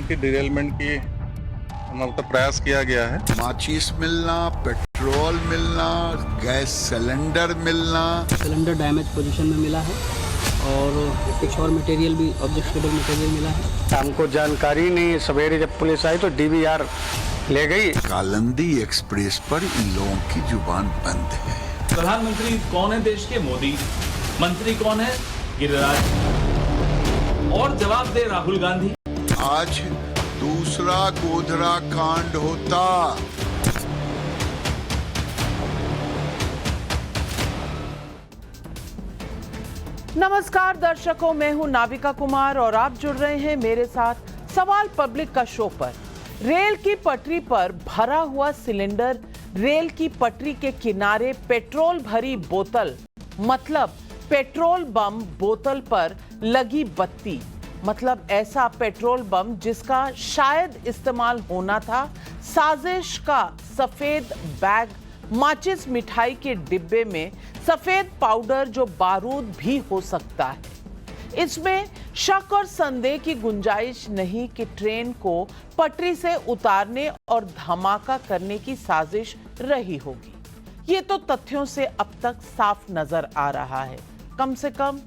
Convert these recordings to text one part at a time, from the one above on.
की डिरेलमेंट की मतलब प्रयास किया गया है। माचिस मिलना, पेट्रोल मिलना, गैस सिलेंडर मिलना। सिलेंडर डैमेज पोजीशन में मिला है और कुछ और मटेरियल भी, ऑब्जेक्टेबल मटेरियल मिला है। हमको जानकारी नहीं, सवेरे जब पुलिस आई तो डीवीआर ले गई। कालिंदी एक्सप्रेस पर इन लोगों की जुबान बंद है। प्रधानमंत्री कौन है देश के? मोदी। मंत्री कौन है? गिरिराज। और जवाब दे राहुल गांधी। आज दूसरा गोधरा कांड होता। नमस्कार दर्शकों, मैं हूं नाविका कुमार और आप जुड़ रहे हैं मेरे साथ सवाल पब्लिक का शो पर। रेल की पटरी पर भरा हुआ सिलेंडर, रेल की पटरी के किनारे पेट्रोल भरी बोतल, मतलब पेट्रोल बम बोतल पर लगी बत्ती, मतलब ऐसा पेट्रोल बम जिसका शायद इस्तेमाल होना था। साजिश का सफेद बैग, माचिस मिठाई के डिब्बे में सफेद पाउडर जो बारूद भी हो सकता है। इसमें शक और संदेह की गुंजाइश नहीं कि ट्रेन को पटरी से उतारने और धमाका करने की साजिश रही होगी। ये तो तथ्यों से अब तक साफ नजर आ रहा है। कम से कम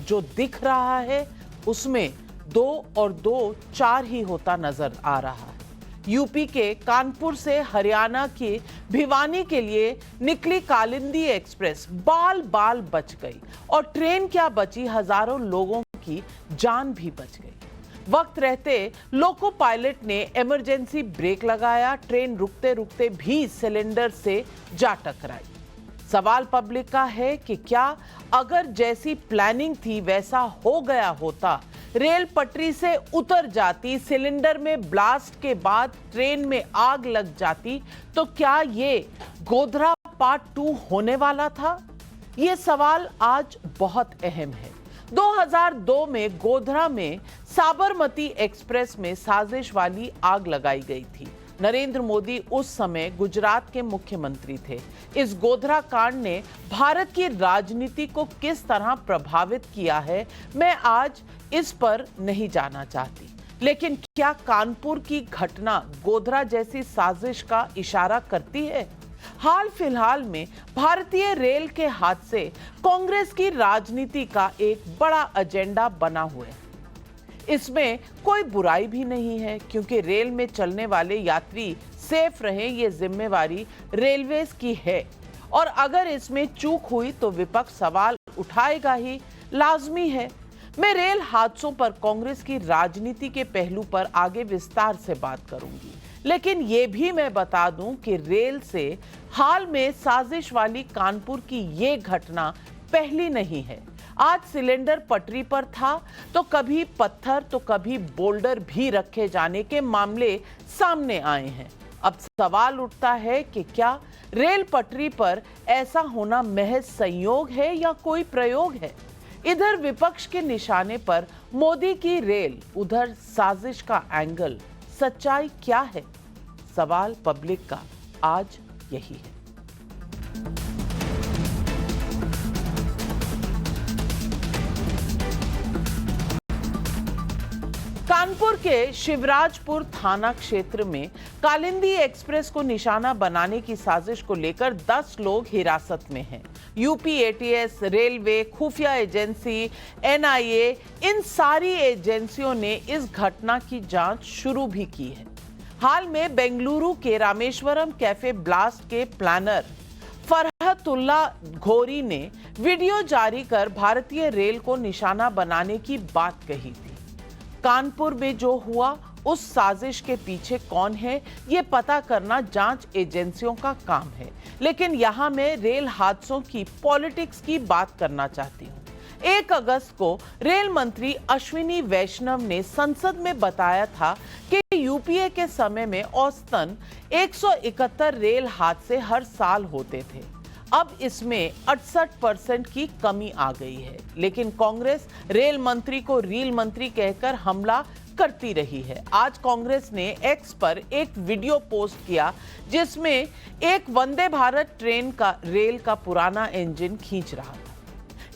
जो दिख रहा है उसमें 2 और 2 4 ही होता नजर आ रहा है। यूपी के कानपुर से हरियाणा के भिवानी के लिए निकली कालिंदी एक्सप्रेस बाल बाल बच गई और ट्रेन क्या बची, हजारों लोगों की जान भी बच गई। वक्त रहते लोको पायलट ने इमरजेंसी ब्रेक लगाया, ट्रेन रुकते रुकते भी सिलेंडर से जा टकराई। सवाल पब्लिक का है कि क्या अगर जैसी प्लानिंग थी वैसा हो गया होता, रेल पटरी से उतर जाती, सिलेंडर में ब्लास्ट के बाद ट्रेन में आग लग जाती, तो क्या ये गोधरा पार्ट 2 होने वाला था? ये सवाल आज बहुत अहम है। 2002 में गोधरा में साबरमती एक्सप्रेस में साजिश वाली आग लगाई गई थी। नरेंद्र मोदी उस समय गुजरात के मुख्यमंत्री थे। इस गोधरा कांड ने भारत की राजनीति को किस तरह प्रभावित किया है, मैं आज इस पर नहीं जाना चाहती। लेकिन क्या कानपुर की घटना गोधरा जैसी साजिश का इशारा करती है? हाल फिलहाल में भारतीय रेल के हादसे कांग्रेस की राजनीति का एक बड़ा एजेंडा बना हुआ है। इसमें कोई बुराई भी नहीं है, क्योंकि रेल में चलने वाले यात्री सेफ रहें, ये जिम्मेवारी रेलवेज की है। और अगर इसमें चूक हुई तो विपक्ष सवाल उठाएगा ही, लाजमी है। मैं रेल हादसों पर कांग्रेस की राजनीति के पहलू पर आगे विस्तार से बात करूंगी, लेकिन ये भी मैं बता दूं कि रेल से हाल में साजिश वाली कानपुर की ये घटना पहली नहीं है। आज सिलेंडर पटरी पर था तो कभी पत्थर तो कभी बोल्डर भी रखे जाने के मामले सामने आए हैं। अब सवाल उठता है कि क्या रेल पटरी पर ऐसा होना महज संयोग है या कोई प्रयोग है? इधर विपक्ष के निशाने पर मोदी की रेल, उधर साजिश का एंगल, सच्चाई क्या है? सवाल पब्लिक का आज यही है। कानपुर के शिवराजपुर थाना क्षेत्र में कालिंदी एक्सप्रेस को निशाना बनाने की साजिश को लेकर 10 लोग हिरासत में हैं। यूपी एटीएस, रेलवे, खुफिया एजेंसी, एनआईए, इन सारी एजेंसियों ने इस घटना की जांच शुरू भी की है। हाल में बेंगलुरु के रामेश्वरम कैफे ब्लास्ट के प्लानर फरहतुल्ला घोरी ने वीडियो जारी कर भारतीय रेल को निशाना बनाने की बात कही थी। कानपुर में जो हुआ उस साजिश के पीछे कौन है, ये पता करना जांच एजेंसियों का काम है। लेकिन यहां मैं रेल हादसों की पॉलिटिक्स की बात करना चाहती हूं। 1 अगस्त को रेल मंत्री अश्विनी वैष्णव ने संसद में बताया था कि यूपीए के समय में औसतन 171 रेल हादसे हर साल होते थे। अब इसमें 68% की कमी आ गई है। लेकिन कांग्रेस रेल मंत्री को रील मंत्री कहकर हमला करती रही है। आज कांग्रेस ने एक्स पर एक वीडियो पोस्ट किया जिसमें एक वंदे भारत ट्रेन का रेल का पुराना इंजन खींच रहा था।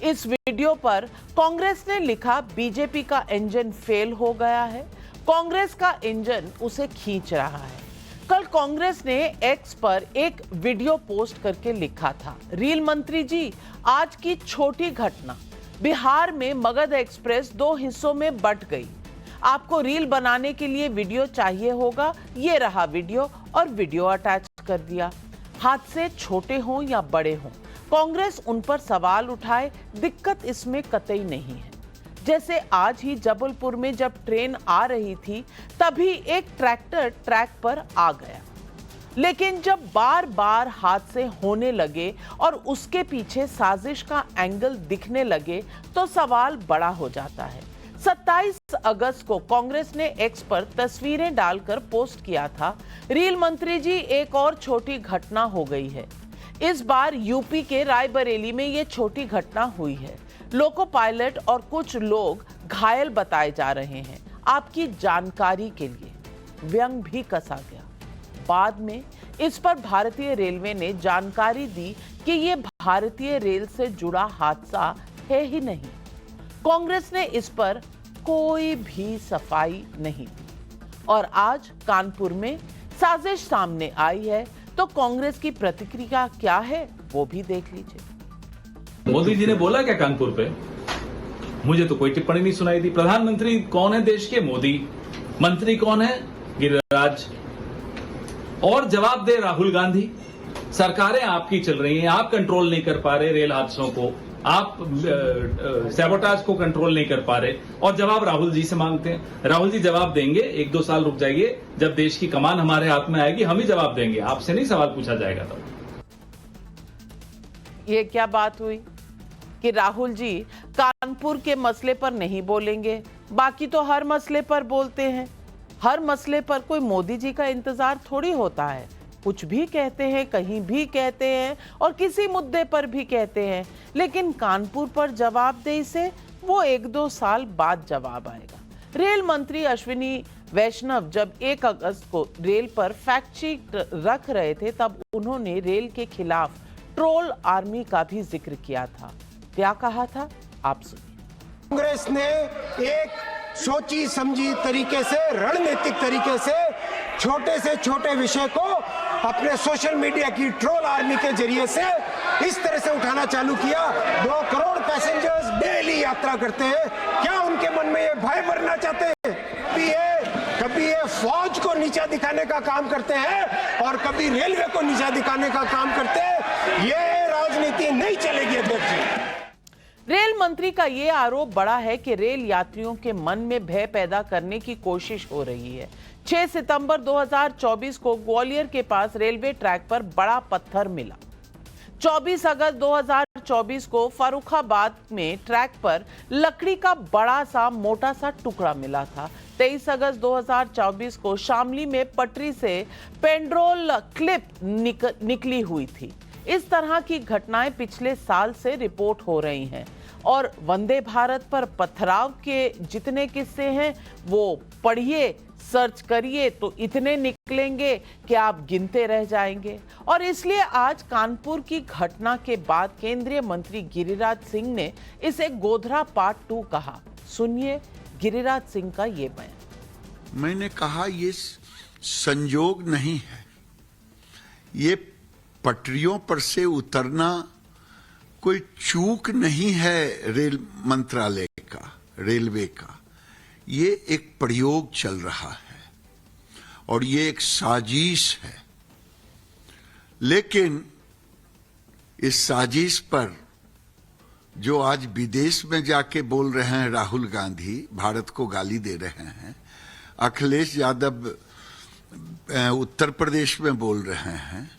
इस वीडियो पर कांग्रेस ने लिखा, बीजेपी का इंजन फेल हो गया है। कांग्रेस का इंजन उसे खींच रहा है। कल कांग्रेस ने एक्स पर एक वीडियो पोस्ट करके लिखा था, रेल मंत्री जी, आज की छोटी घटना, बिहार में मगध एक्सप्रेस 2 हिस्सों में बंट गई। आपको रील बनाने के लिए वीडियो चाहिए होगा, ये रहा वीडियो, और वीडियो अटैच कर दिया। हादसे छोटे हों या बड़े हों, कांग्रेस उन पर सवाल उठाए, दिक्कत इसमें कतई नहीं है। जैसे आज ही जबलपुर में जब ट्रेन आ रही थी तभी एक ट्रैक्टर ट्रैक पर आ गया, लेकिन जब बार बार हादसे होने लगे और उसके पीछे साजिश का एंगल दिखने लगे तो सवाल बड़ा हो जाता है। 27 अगस्त को कांग्रेस ने एक्स पर तस्वीरें डालकर पोस्ट किया था, रील मंत्री जी, एक और छोटी घटना हो गई है। इस बार यूपी के रायबरेली में ये छोटी घटना हुई है। लोको पायलट और कुछ लोग घायल बताए जा रहे हैं। आपकी जानकारी के लिए व्यंग भी कसा गया। बाद में इस पर भारतीय रेलवे ने जानकारी दी कि ये भारतीय रेल से जुड़ा हादसा है ही नहीं। कांग्रेस ने इस पर कोई भी सफाई नहीं दी और आज कानपुर में साजिश सामने आई है, तो कांग्रेस की प्रतिक्रिया क्या है वो भी देख लीजिए। मोदी जी ने बोला क्या कानपुर पे? मुझे तो कोई टिप्पणी नहीं सुनाई दी। प्रधानमंत्री कौन है देश के? मोदी। मंत्री कौन है? गिरिराज। और जवाब दे राहुल गांधी। सरकारें आपकी चल रही हैं, आप कंट्रोल नहीं कर पा रहे रेल हादसों को, आप सैबोटाज को कंट्रोल नहीं कर पा रहे, और जवाब राहुल जी से मांगते हैं। राहुल जी जवाब देंगे, 1-2 साल रुक जाइए, जब देश की कमान हमारे हाथ में आएगी हम ही जवाब देंगे, आपसे नहीं सवाल पूछा जाएगा। तो ये क्या बात हुई कि राहुल जी कानपुर के मसले पर नहीं बोलेंगे, बाकी तो हर मसले पर बोलते हैं। हर मसले पर कोई मोदी जी का इंतजार थोड़ी होता है, कुछ भी कहते हैं, कहीं भी कहते हैं और किसी मुद्दे पर भी कहते हैं, लेकिन कानपुर पर जवाबदेही से वो 1-2 साल बाद जवाब आएगा। रेल मंत्री अश्विनी वैष्णव जब 1 अगस्त को रेल पर फैक्ट शीट रख रहे थे तब उन्होंने रेल के खिलाफ ट्रोल आर्मी का भी जिक्र किया था। क्या कहा था, आप सुनिए। कांग्रेस ने एक सोची समझी तरीके से, रणनीतिक तरीके से छोटे से छोटे विषय को अपने सोशल मीडिया की ट्रोल आर्मी के जरिए से इस तरह से उठाना चालू किया। 2 करोड़ पैसेंजर्स डेली यात्रा करते हैं, क्या उनके मन में ये भय भरना चाहते हैं? कभी ये फौज को नीचा दिखाने का काम करते हैं और कभी रेलवे को नीचा दिखाने का काम करते हैं। ये राजनीति नहीं चलेगी अध्यक्ष जी। रेल मंत्री का ये आरोप बड़ा है कि रेल यात्रियों के मन में भय पैदा करने की कोशिश हो रही है। 6 सितंबर 2024 को ग्वालियर के पास रेलवे ट्रैक पर बड़ा पत्थर मिला। 24 अगस्त 2024 को फर्रुखाबाद में ट्रैक पर लकड़ी का बड़ा सा मोटा सा टुकड़ा मिला था। 23 अगस्त 2024 को शामली में पटरी से पेंड्रोल क्लिप निकली हुई थी। इस तरह की घटनाएं पिछले साल से रिपोर्ट हो रही हैं और वंदे भारत पर पथराव के जितने किस्से हैं वो पढ़िए, सर्च करिए तो इतने निकलेंगे कि आप गिनते रह जाएंगे। और इसलिए आज कानपुर की घटना के बाद केंद्रीय मंत्री गिरिराज सिंह ने इसे गोधरा पार्ट 2 कहा। सुनिए गिरिराज सिंह का ये बयान। मैंने कहा ये संयोग नहीं है, ये पटरियों पर से उतरना कोई चूक नहीं है रेल मंत्रालय का, रेलवे का। ये एक प्रयोग चल रहा है और ये एक साजिश है, लेकिन इस साजिश पर जो आज विदेश में जाके बोल रहे हैं राहुल गांधी, भारत को गाली दे रहे हैं, अखिलेश यादव उत्तर प्रदेश में बोल रहे हैं,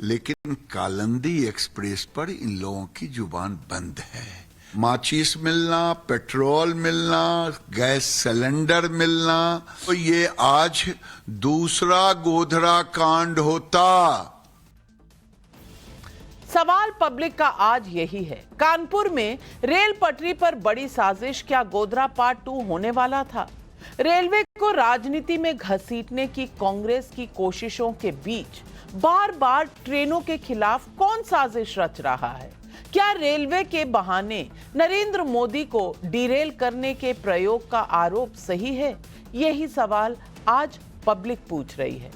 लेकिन कालिंदी एक्सप्रेस पर इन लोगों की जुबान बंद है। माचिस मिलना, पेट्रोल मिलना, गैस सिलेंडर मिलना, तो ये आज दूसरा गोधरा कांड होता। सवाल पब्लिक का आज यही है, कानपुर में रेल पटरी पर बड़ी साजिश क्या गोधरा पार्ट 2 होने वाला था? रेलवे को राजनीति में घसीटने की कांग्रेस की कोशिशों के बीच बार बार ट्रेनों के खिलाफ कौन साजिश रच रहा है? क्या रेलवे के बहाने नरेंद्र मोदी को डिरेल करने के प्रयोग का आरोप सही है यही सवाल आज पब्लिक पूछ रही है।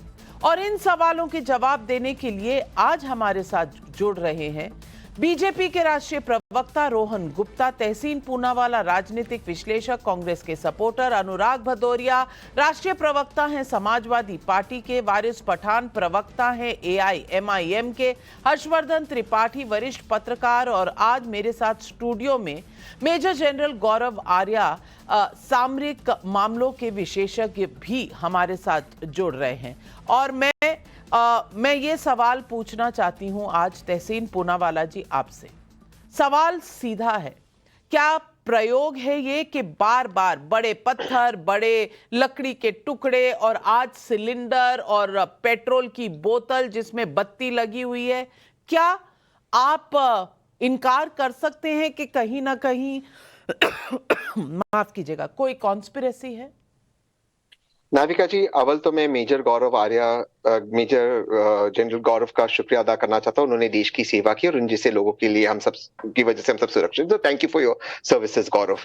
और इन सवालों के जवाब देने के लिए आज हमारे साथ जुड़ रहे हैं बीजेपी के राष्ट्रीय प्रवक्ता रोहन गुप्ता, तहसीन पूनावाला राजनीतिक विश्लेषक, कांग्रेस के सपोर्टर अनुराग भदौरिया, राष्ट्रीय प्रवक्ता हैं समाजवादी पार्टी के, वारिस पठान प्रवक्ता हैं AIMIM के, हर्षवर्धन त्रिपाठी वरिष्ठ पत्रकार, और आज मेरे साथ स्टूडियो में मेजर जनरल गौरव आर्या सामरिक मामलों के विशेषज्ञ भी हमारे साथ जुड़ रहे हैं। और मैं ये सवाल पूछना चाहती हूं आज तहसीन पूनावाला जी आपसे। सवाल सीधा है, क्या प्रयोग है ये कि बार बार बड़े पत्थर, बड़े लकड़ी के टुकड़े और आज सिलेंडर और पेट्रोल की बोतल जिसमें बत्ती लगी हुई है, क्या आप इनकार कर सकते हैं कि कहीं ना कहीं माफ कीजिएगा कोई कॉन्स्पिरेसी है? नाविका जी, अव्वल तो मैं मेजर जनरल गौरव का शुक्रिया अदा करना चाहता हूं। उन्होंने देश की सेवा की और उन जैसे लोगों के लिए हम सब की वजह से हम सब सुरक्षित। तो thank you for your services Gaurav.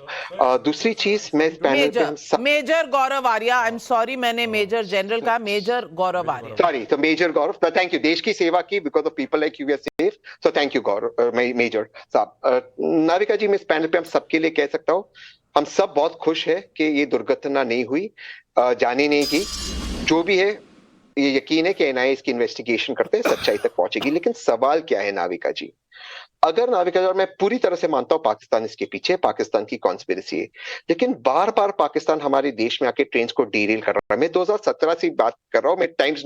दूसरी चीज, मैं इस पैनल पे major Gaurav Arya, I am sorry मैंने मेजर जनरल का, मेजर गौरव आर्या, सॉरी, तो मेजर गौरव, थैंक यू। देश की सेवा की, because of people like you we are safe, so thank you Gaurav, major साहब। नाविका जी, मैं इस पैनल पे हम सबके लिए कह सकता हूँ, हम सब बहुत खुश है कि ये दुर्घटना नहीं हुई, जाने नहीं की। जो भी है, ये यकीन है कि NIA इसकी इन्वेस्टिगेशन करते हैं, सच्चाई तक पहुंचेगी। लेकिन सवाल क्या है नाविका जी, अगर नाविका जी, और मैं पूरी तरह से मानता हूं पाकिस्तान इसके पीछे, पाकिस्तान की कॉन्स्पिरेसी है, लेकिन बार बार पाकिस्तान हमारे देश में आके ट्रेन को डीरेल कर रहा है। मैं 2017 से बात कर रहा हूं, मैं टाइम्स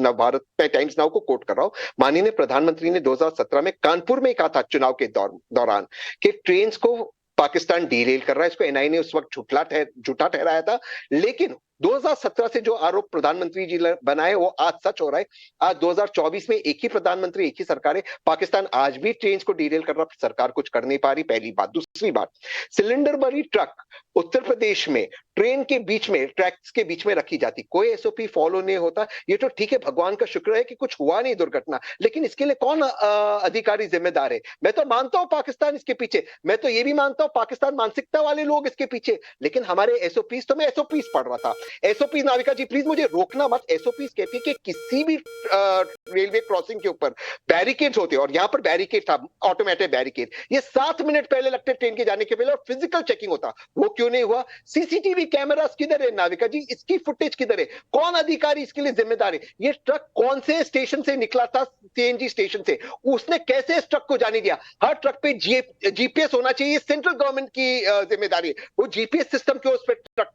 नाउ को कोट कर रहा हूं। माननीय प्रधानमंत्री ने 2017 में कानपुर में कहा था चुनाव के दौरान कि ट्रेन को पाकिस्तान डीरेल कर रहा है। इसको NIA ने उस वक्त झूठा ठहराया था, लेकिन 2017 से जो आरोप प्रधानमंत्री जी बनाए वो आज सच हो रहा है। आज 2024 में एक ही प्रधानमंत्री, एक ही सरकार है। पाकिस्तान आज भी ट्रेन को डीरेल कर रहा, सरकार कुछ कर नहीं पा रही, पहली बात। दूसरी बात, सिलेंडर भरी ट्रक उत्तर प्रदेश में ट्रेन के बीच में, ट्रैक्स के बीच में रखी जाती, कोई SOP फॉलो नहीं होता। ये तो ठीक है, भगवान का शुक्र है कि कुछ हुआ नहीं दुर्घटना, लेकिन इसके लिए कौन अधिकारी जिम्मेदार है? मैं तो मानता हूं पाकिस्तान इसके पीछे, मैं तो ये भी मानता हूं पाकिस्तान मानसिकता वाले लोग इसके पीछे, लेकिन हमारे SOPs, तो मैं SOPs पढ़ रहा था। SOPs, नाविका जी प्लीज मुझे रोकना मत। SOPs कहती है कि किसी भी रेलवे क्रॉसिंग के ऊपर बैरिकेड्स होते हैं, और यहां पर बैरिकेड था, ऑटोमेटिक बैरिकेड, ये 7 मिनट पहले लगते ट्रेन के जाने के पहले, और फिजिकल चेकिंग होता। वो क्यों नहीं हुआ? CCTV कैमरास किधर है नाविका जी? इसकी फुटेज किधर है? कौन अधिकारी इसके लिए जिम्मेदार है? ये ट्रक कौन से स्टेशन से निकला था? CNG स्टेशन से। उसने कैसे इस ट्रक को जाने दिया? हर ट्रक पे GPS होना चाहिए, सेंट्रल गवर्नमेंट की जिम्मेदारी है। वो GPS सिस्टम क्यों उस पर ट्रक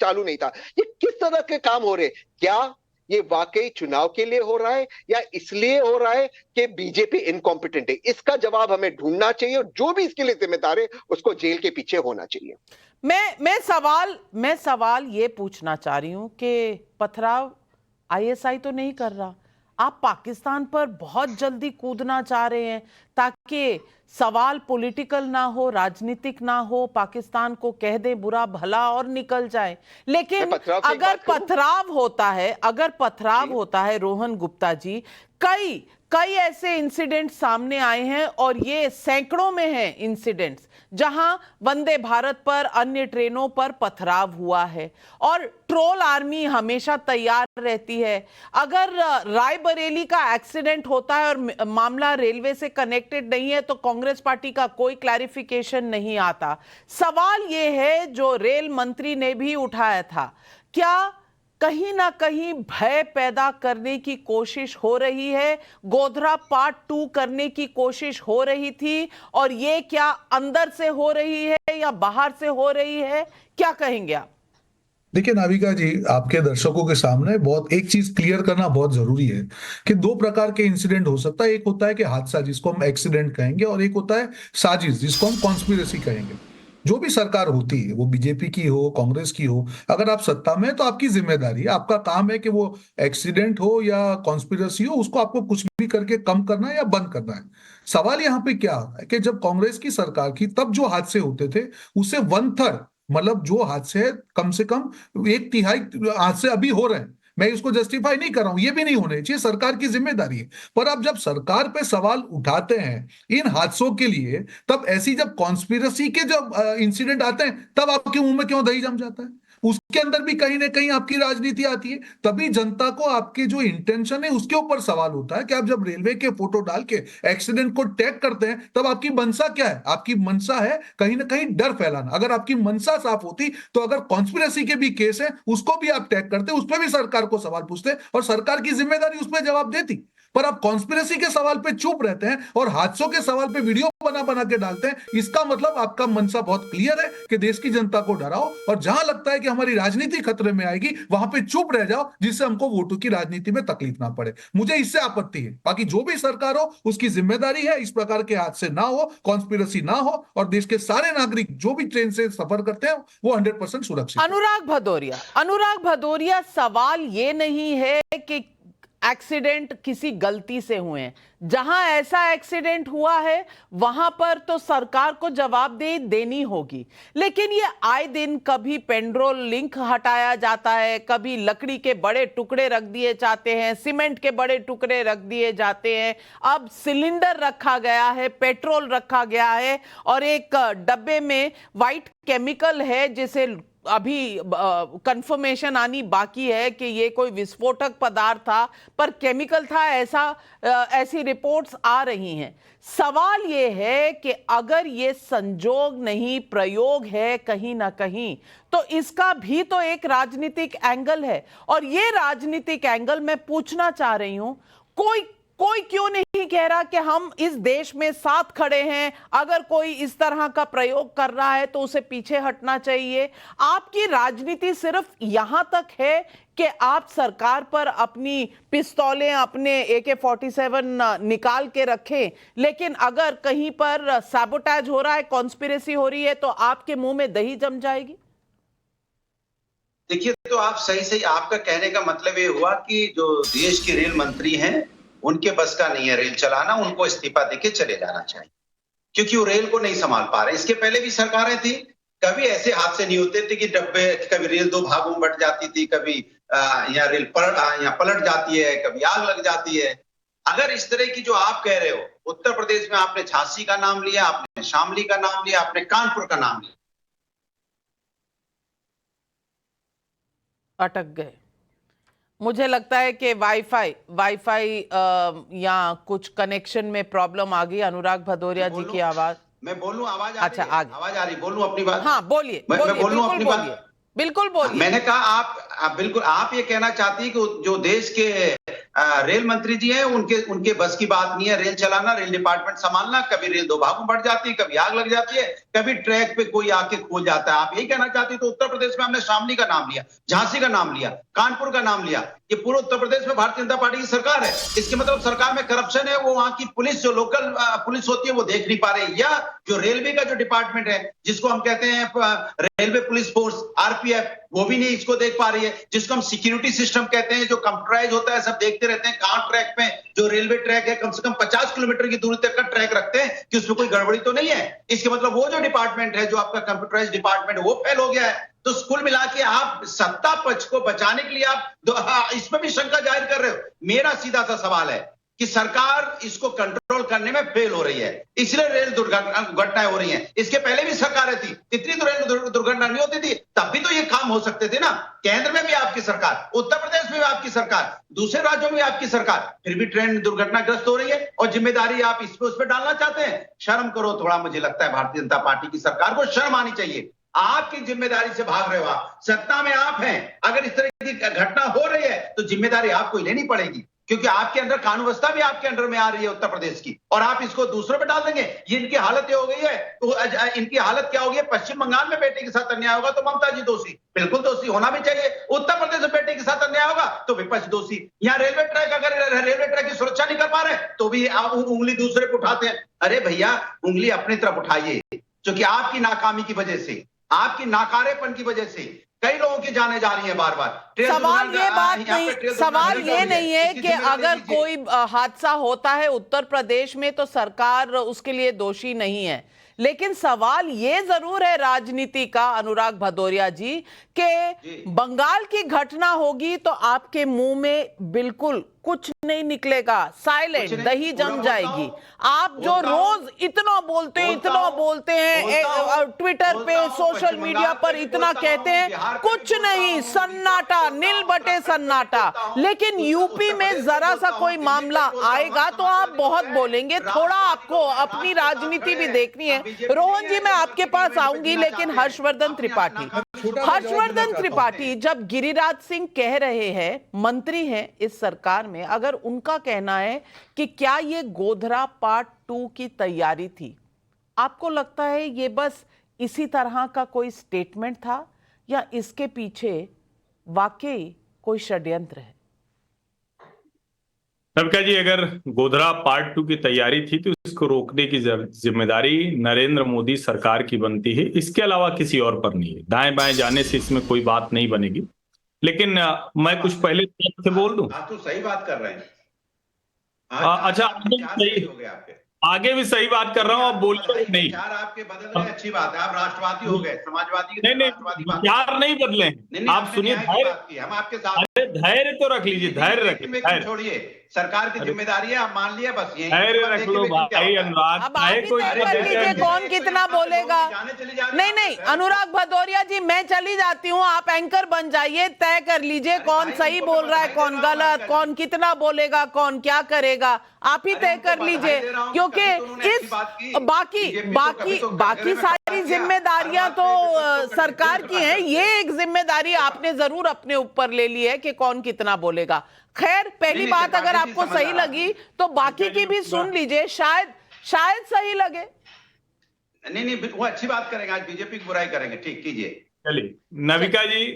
चालू नहीं था? ये किस तरह के काम हो रहे? क्या ये वाकई चुनाव के लिए हो रहा है, या इसलिए हो रहा है कि बीजेपी इनकॉम्पिटेंट है? इसका जवाब हमें ढूंढना चाहिए, और जो भी इसके लिए जिम्मेदार है उसको जेल के पीछे होना चाहिए। मैं सवाल ये पूछना चाह रही हूं कि पथराव ISI तो नहीं कर रहा, आप पाकिस्तान पर बहुत जल्दी कूदना चाह रहे हैं ताकि सवाल पॉलिटिकल ना हो, राजनीतिक ना हो, पाकिस्तान को कह दे बुरा भला और निकल जाए। लेकिन अगर पथराव होता है रोहन गुप्ता जी, कई ऐसे इंसिडेंट सामने आए हैं, और ये सैकड़ों में हैं इंसिडेंट्स जहां वंदे भारत पर, अन्य ट्रेनों पर पथराव हुआ है, और ट्रोल आर्मी हमेशा तैयार रहती है। अगर रायबरेली का एक्सीडेंट होता है और मामला रेलवे से कनेक्टेड नहीं है तो कांग्रेस पार्टी का कोई क्लैरिफिकेशन नहीं आता। सवाल ये है जो रेल मंत्री ने भी उठाया था, क्या कहीं ना कहीं भय पैदा करने की कोशिश हो रही है? गोधरा पार्ट 2 करने की कोशिश हो रही थी, और ये क्या अंदर से हो रही है या बाहर से हो रही है? क्या कहेंगे आप? देखिए नाविका जी, आपके दर्शकों के सामने बहुत एक चीज क्लियर करना बहुत जरूरी है कि 2 प्रकार के इंसिडेंट हो सकता है। एक होता है कि हादसा, जिसको हम एक्सीडेंट कहेंगे, और एक होता है साजिश, जिसको हम कॉन्स्पिरेसी कहेंगे। जो भी सरकार होती है, वो बीजेपी की हो, कांग्रेस की हो, अगर आप सत्ता में है तो आपकी जिम्मेदारी है, आपका काम है कि वो एक्सीडेंट हो या कॉन्स्पिरेसी हो, उसको आपको कुछ भी करके कम करना है या बंद करना है। सवाल यहाँ पे क्या है कि जब कांग्रेस की सरकार की, तब जो हादसे होते थे उससे 1/3, मतलब जो हादसे कम से कम 1/3 हादसे अभी हो रहे हैं, मैं इसको जस्टिफाई नहीं कर रहा हूं, ये भी नहीं होने चाहिए, सरकार की जिम्मेदारी है। पर अब जब सरकार पे सवाल उठाते हैं इन हादसों के लिए, तब ऐसी जब कॉन्स्पिरेसी के जब इंसिडेंट आते हैं, तब आपके मुंह में क्यों दही जम जाता है? उसके अंदर भी कहीं ना कहीं आपकी राजनीति आती है। तभी जनता को आपके जो इंटेंशन है उसके ऊपर सवाल होता है कि आप जब रेलवे के फोटो डाल के एक्सीडेंट को टैग करते हैं तब आपकी मंशा क्या है? आपकी मंशा है कहीं ना कहीं डर फैलाना। अगर आपकी मंशा साफ होती तो अगर कॉन्स्पिरेसी के भी केस है उसको भी आप टैग करते, उस पर भी सरकार को सवाल पूछते और सरकार की जिम्मेदारी उस पर जवाब देती। पर आप कॉन्स्पिरेसी के सवाल पे चुप रहते हैं और हादसों के सवाल पे वीडियो बना बना के डालते हैं। इसका मतलब आपका मंशा बहुत क्लियर है कि देश की जनता को डराओ, और जहां लगता है कि हमारी राजनीति खतरे में आएगी वहां पे चुप रह जाओ, जिससे हमको वोटों की राजनीति में तकलीफ ना पड़े। मुझे इससे आपत्ति है। बाकी जो भी सरकार हो उसकी जिम्मेदारी है इस प्रकार के हादसे ना हो, कॉन्स्पिरेसी ना हो, और देश के सारे नागरिक जो भी ट्रेन से सफर करते हैं वो 100% सुरक्षित। अनुराग भदौरिया, सवाल ये नहीं है कि एक्सीडेंट किसी गलती से हुए हैं। जहां ऐसा एक्सीडेंट हुआ है वहां पर तो सरकार को जवाबदेही देनी होगी, लेकिन ये आए दिन कभी पेंड्रोल लिंक हटाया जाता है, कभी लकड़ी के बड़े टुकड़े रख दिए जाते हैं, सीमेंट के बड़े टुकड़े रख दिए जाते हैं, अब सिलेंडर रखा गया है, पेट्रोल रखा गया है, और एक डब्बे में वाइट केमिकल है जिसे अभी कंफर्मेशन आनी बाकी है कि ये कोई विस्फोटक पदार्थ था पर केमिकल था, ऐसी रिपोर्ट्स आ रही हैं। सवाल ये है कि अगर ये संजोग नहीं प्रयोग है कहीं ना कहीं, तो इसका भी तो एक राजनीतिक एंगल है। और ये राजनीतिक एंगल मैं पूछना चाह रही हूं, कोई क्यों नहीं कह रहा कि हम इस देश में साथ खड़े हैं, अगर कोई इस तरह का प्रयोग कर रहा है तो उसे पीछे हटना चाहिए। आपकी राजनीति सिर्फ यहां तक है कि आप सरकार पर अपनी पिस्तौलें, अपने AK-47 निकाल के रखें, लेकिन अगर कहीं पर सैबोटेज हो रहा है, कॉन्स्पिरेसी हो रही है, तो आपके मुंह में दही जम जाएगी। देखिए, तो आप सही आपका कहने का मतलब ये हुआ कि जो देश के रेल मंत्री हैं उनके बस का नहीं है रेल चलाना, उनको इस्तीफा देके चले जाना चाहिए, क्योंकि वो रेल को नहीं संभाल पा रहे। इसके पहले भी सरकारें थी, कभी ऐसे हादसे नहीं होते थे कि डब्बे, कभी रेल दो भागों में बंट जाती थी, कभी यहाँ रेल पलट जाती है, कभी आग लग जाती है। अगर इस तरह की जो आप कह रहे हो, उत्तर प्रदेश में आपने झांसी का नाम लिया, आपने शामली का नाम लिया, आपने कानपुर का नाम लिया, अटक गए। मुझे लगता है कि वाईफाई या कुछ कनेक्शन में प्रॉब्लम आ गई। अनुराग भदौरिया जी की आवाज, मैं बोलूं, आवाज अच्छा आवाज आ रही, बोलूं अपनी बात? हाँ बोलिए, मैं बोलूं अपनी बात? बिल्कुल बोलिए। मैंने कहा आप बिल्कुल आप ये कहना चाहती है कि जो देश के रेल मंत्री जी हैं उनके बस की बात नहीं है रेल चलाना, रेल डिपार्टमेंट संभालना। कभी रेल दो भागों में बढ़ जाती है, कभी आग लग जाती है, कभी ट्रैक पे कोई आके खो जाता है। आप यही कहना चाहती है? तो उत्तर प्रदेश में हमने शामली का नाम लिया, झांसी का नाम लिया, कानपुर का नाम लिया। ये पूरे उत्तर प्रदेश में भारतीय जनता पार्टी की सरकार है। इसके मतलब सरकार में करप्शन है, वो वहां की पुलिस, जो लोकल पुलिस होती है, वो देख नहीं पा रही, या जो रेलवे का जो डिपार्टमेंट है, जिसको हम कहते हैं रेलवे पुलिस फोर्स, RPF, वो भी नहीं इसको देख पा रही है। जिसको हम सिक्योरिटी सिस्टम कहते हैं, जो कंप्यूटराइज होता है, सब देखते रहते हैं कहां ट्रैक पे, जो रेलवे ट्रैक है कम से कम 50 किलोमीटर की दूरी तक का ट्रैक रखते हैं कि उसमें कोई गड़बड़ी तो नहीं है। इसके मतलब वो जो डिपार्टमेंट है, जो आपका कंप्यूटराइज डिपार्टमेंट, वो फेल हो गया है। तो कुल मिला के आप सत्ता पक्ष को बचाने के लिए आप इसमें भी शंका जाहिर कर रहे हो। मेरा सीधा सा सवाल है कि सरकार इसको कंट्रोल करने में फेल हो रही है, इसलिए रेल दुर्घटनाएं हो रही हैं। इसके पहले भी सरकारें थी, इतनी तो रेल दुर्घटना नहीं होती थी, तब भी तो ये काम हो सकते थे ना। केंद्र में भी आपकी सरकार, उत्तर प्रदेश में भी आपकी सरकार, दूसरे राज्यों में भी आपकी सरकार, फिर भी ट्रेन दुर्घटनाग्रस्त हो रही है और जिम्मेदारी आप इस पे उस पे डालना चाहते हैं। शर्म करो थोड़ा, मुझे लगता है भारतीय जनता पार्टी की सरकार को शर्म आनी चाहिए। आपकी जिम्मेदारी से भाग रहे हो, आप सत्ता में आप हैं, अगर इस तरह की घटना हो रही है तो जिम्मेदारी आपको ही लेनी पड़ेगी, क्योंकि आपके अंदर कानून व्यवस्था भी आपके अंडर में आ रही है उत्तर प्रदेश की, और आप इसको दूसरों पे डाल देंगे। ये इनकी हालत ये हो गई है, तो इनकी हालत क्या होगी? पश्चिम बंगाल में बेटे के साथ अन्याय होगा तो ममता जी दोषी, बिल्कुल दोषी होना भी चाहिए। उत्तर प्रदेश में बेटे के साथ अन्याय होगा तो विपक्ष दोषी। यहाँ रेलवे ट्रैक, अगर रेलवे ट्रैक की सुरक्षा नहीं कर पा रहे तो भी आप उंगली दूसरे पे उठाते हैं। अरे भैया, उंगली अपनी तरफ उठाइए, क्योंकि आपकी नाकामी की वजह से, आपकी नाकारेपन की वजह से कई लोगों की जाने जा रही है बार बार। सवाल ये बात नहीं, सवाल ये नहीं है कि अगर कोई हादसा होता है उत्तर प्रदेश में तो सरकार उसके लिए दोषी नहीं है, लेकिन सवाल ये जरूर है राजनीति का, अनुराग भदौरिया जी, कि बंगाल की घटना होगी तो आपके मुंह में बिल्कुल कुछ नहीं निकलेगा, साइलेंट, दही जम जाएगी। आप जो रोज इतना बोलते हैं ट्विटर पे, सोशल मीडिया पर इतना कहते हैं, कुछ नहीं, सन्नाटा, नील बटे सन्नाटा। लेकिन यूपी में जरा सा कोई मामला आएगा तो आप बहुत बोलेंगे। थोड़ा आपको अपनी राजनीति भी देखनी है। रोहन जी, मैं आपके पास आऊंगी, लेकिन हर्षवर्धन त्रिपाठी जब गिरिराज सिंह कह रहे हैं, मंत्री हैं इस सरकार में, अगर उनका कहना है कि क्या ये गोधरा पार्ट 2 की तैयारी थी, आपको लगता है ये बस इसी तरह का कोई स्टेटमेंट था या इसके पीछे वाकई कोई षड्यंत्र है? नविका जी, अगर गोधरा पार्ट 2 की तैयारी थी तो इसको रोकने की जिम्मेदारी नरेंद्र मोदी सरकार की बनती है, इसके अलावा किसी और पर नहीं है। दाएं बाएं जाने से इसमें कोई बात नहीं बनेगी। लेकिन मैं कुछ पहले से बोल दूं। आप तो सही बात कर रहे हैं। अच्छा, आगे भी सही बात कर रहा हूं, आप बोलिए नहीं। विचार आपके बदल रहे, अच्छी बात है। आप राष्ट्रवादी हो गए, समाजवादी नहीं, विचार नहीं बदले। आप सुनिए, हम आपके साथ, धैर्य तो रख लीजिए, धैर्य रखिए, छोड़िए, सरकार की जिम्मेदारी है, आप मान लिया, बस यही धैर्य रख लो भाई। अनुराग, अब आप ही तय कर लीजिए कौन कितना बोलेगा। नहीं, अनुराग भदौरिया जी, मैं चली जाती हूँ, आप एंकर बन जाइए, तय कर लीजिए कौन सही बोल रहा है, कौन गलत, कौन कितना बोलेगा, कौन क्या करेगा, आप ही तय कर लीजिए। क्योंकि इस बाकी सारी जिम्मेदारियां तो सरकार की हैं, ये एक जिम्मेदारी आपने जरूर अपने ऊपर ले ली है कि कौन कितना बोलेगा। खैर, पहली बात अगर आपको सही लगी तो बाकी की भी सुन लीजिए, शायद सही लगे। नहीं, वो अच्छी बात करेंगे, आज बीजेपी की बुराई करेंगे, ठीक कीजिए। चलिए नविका जी,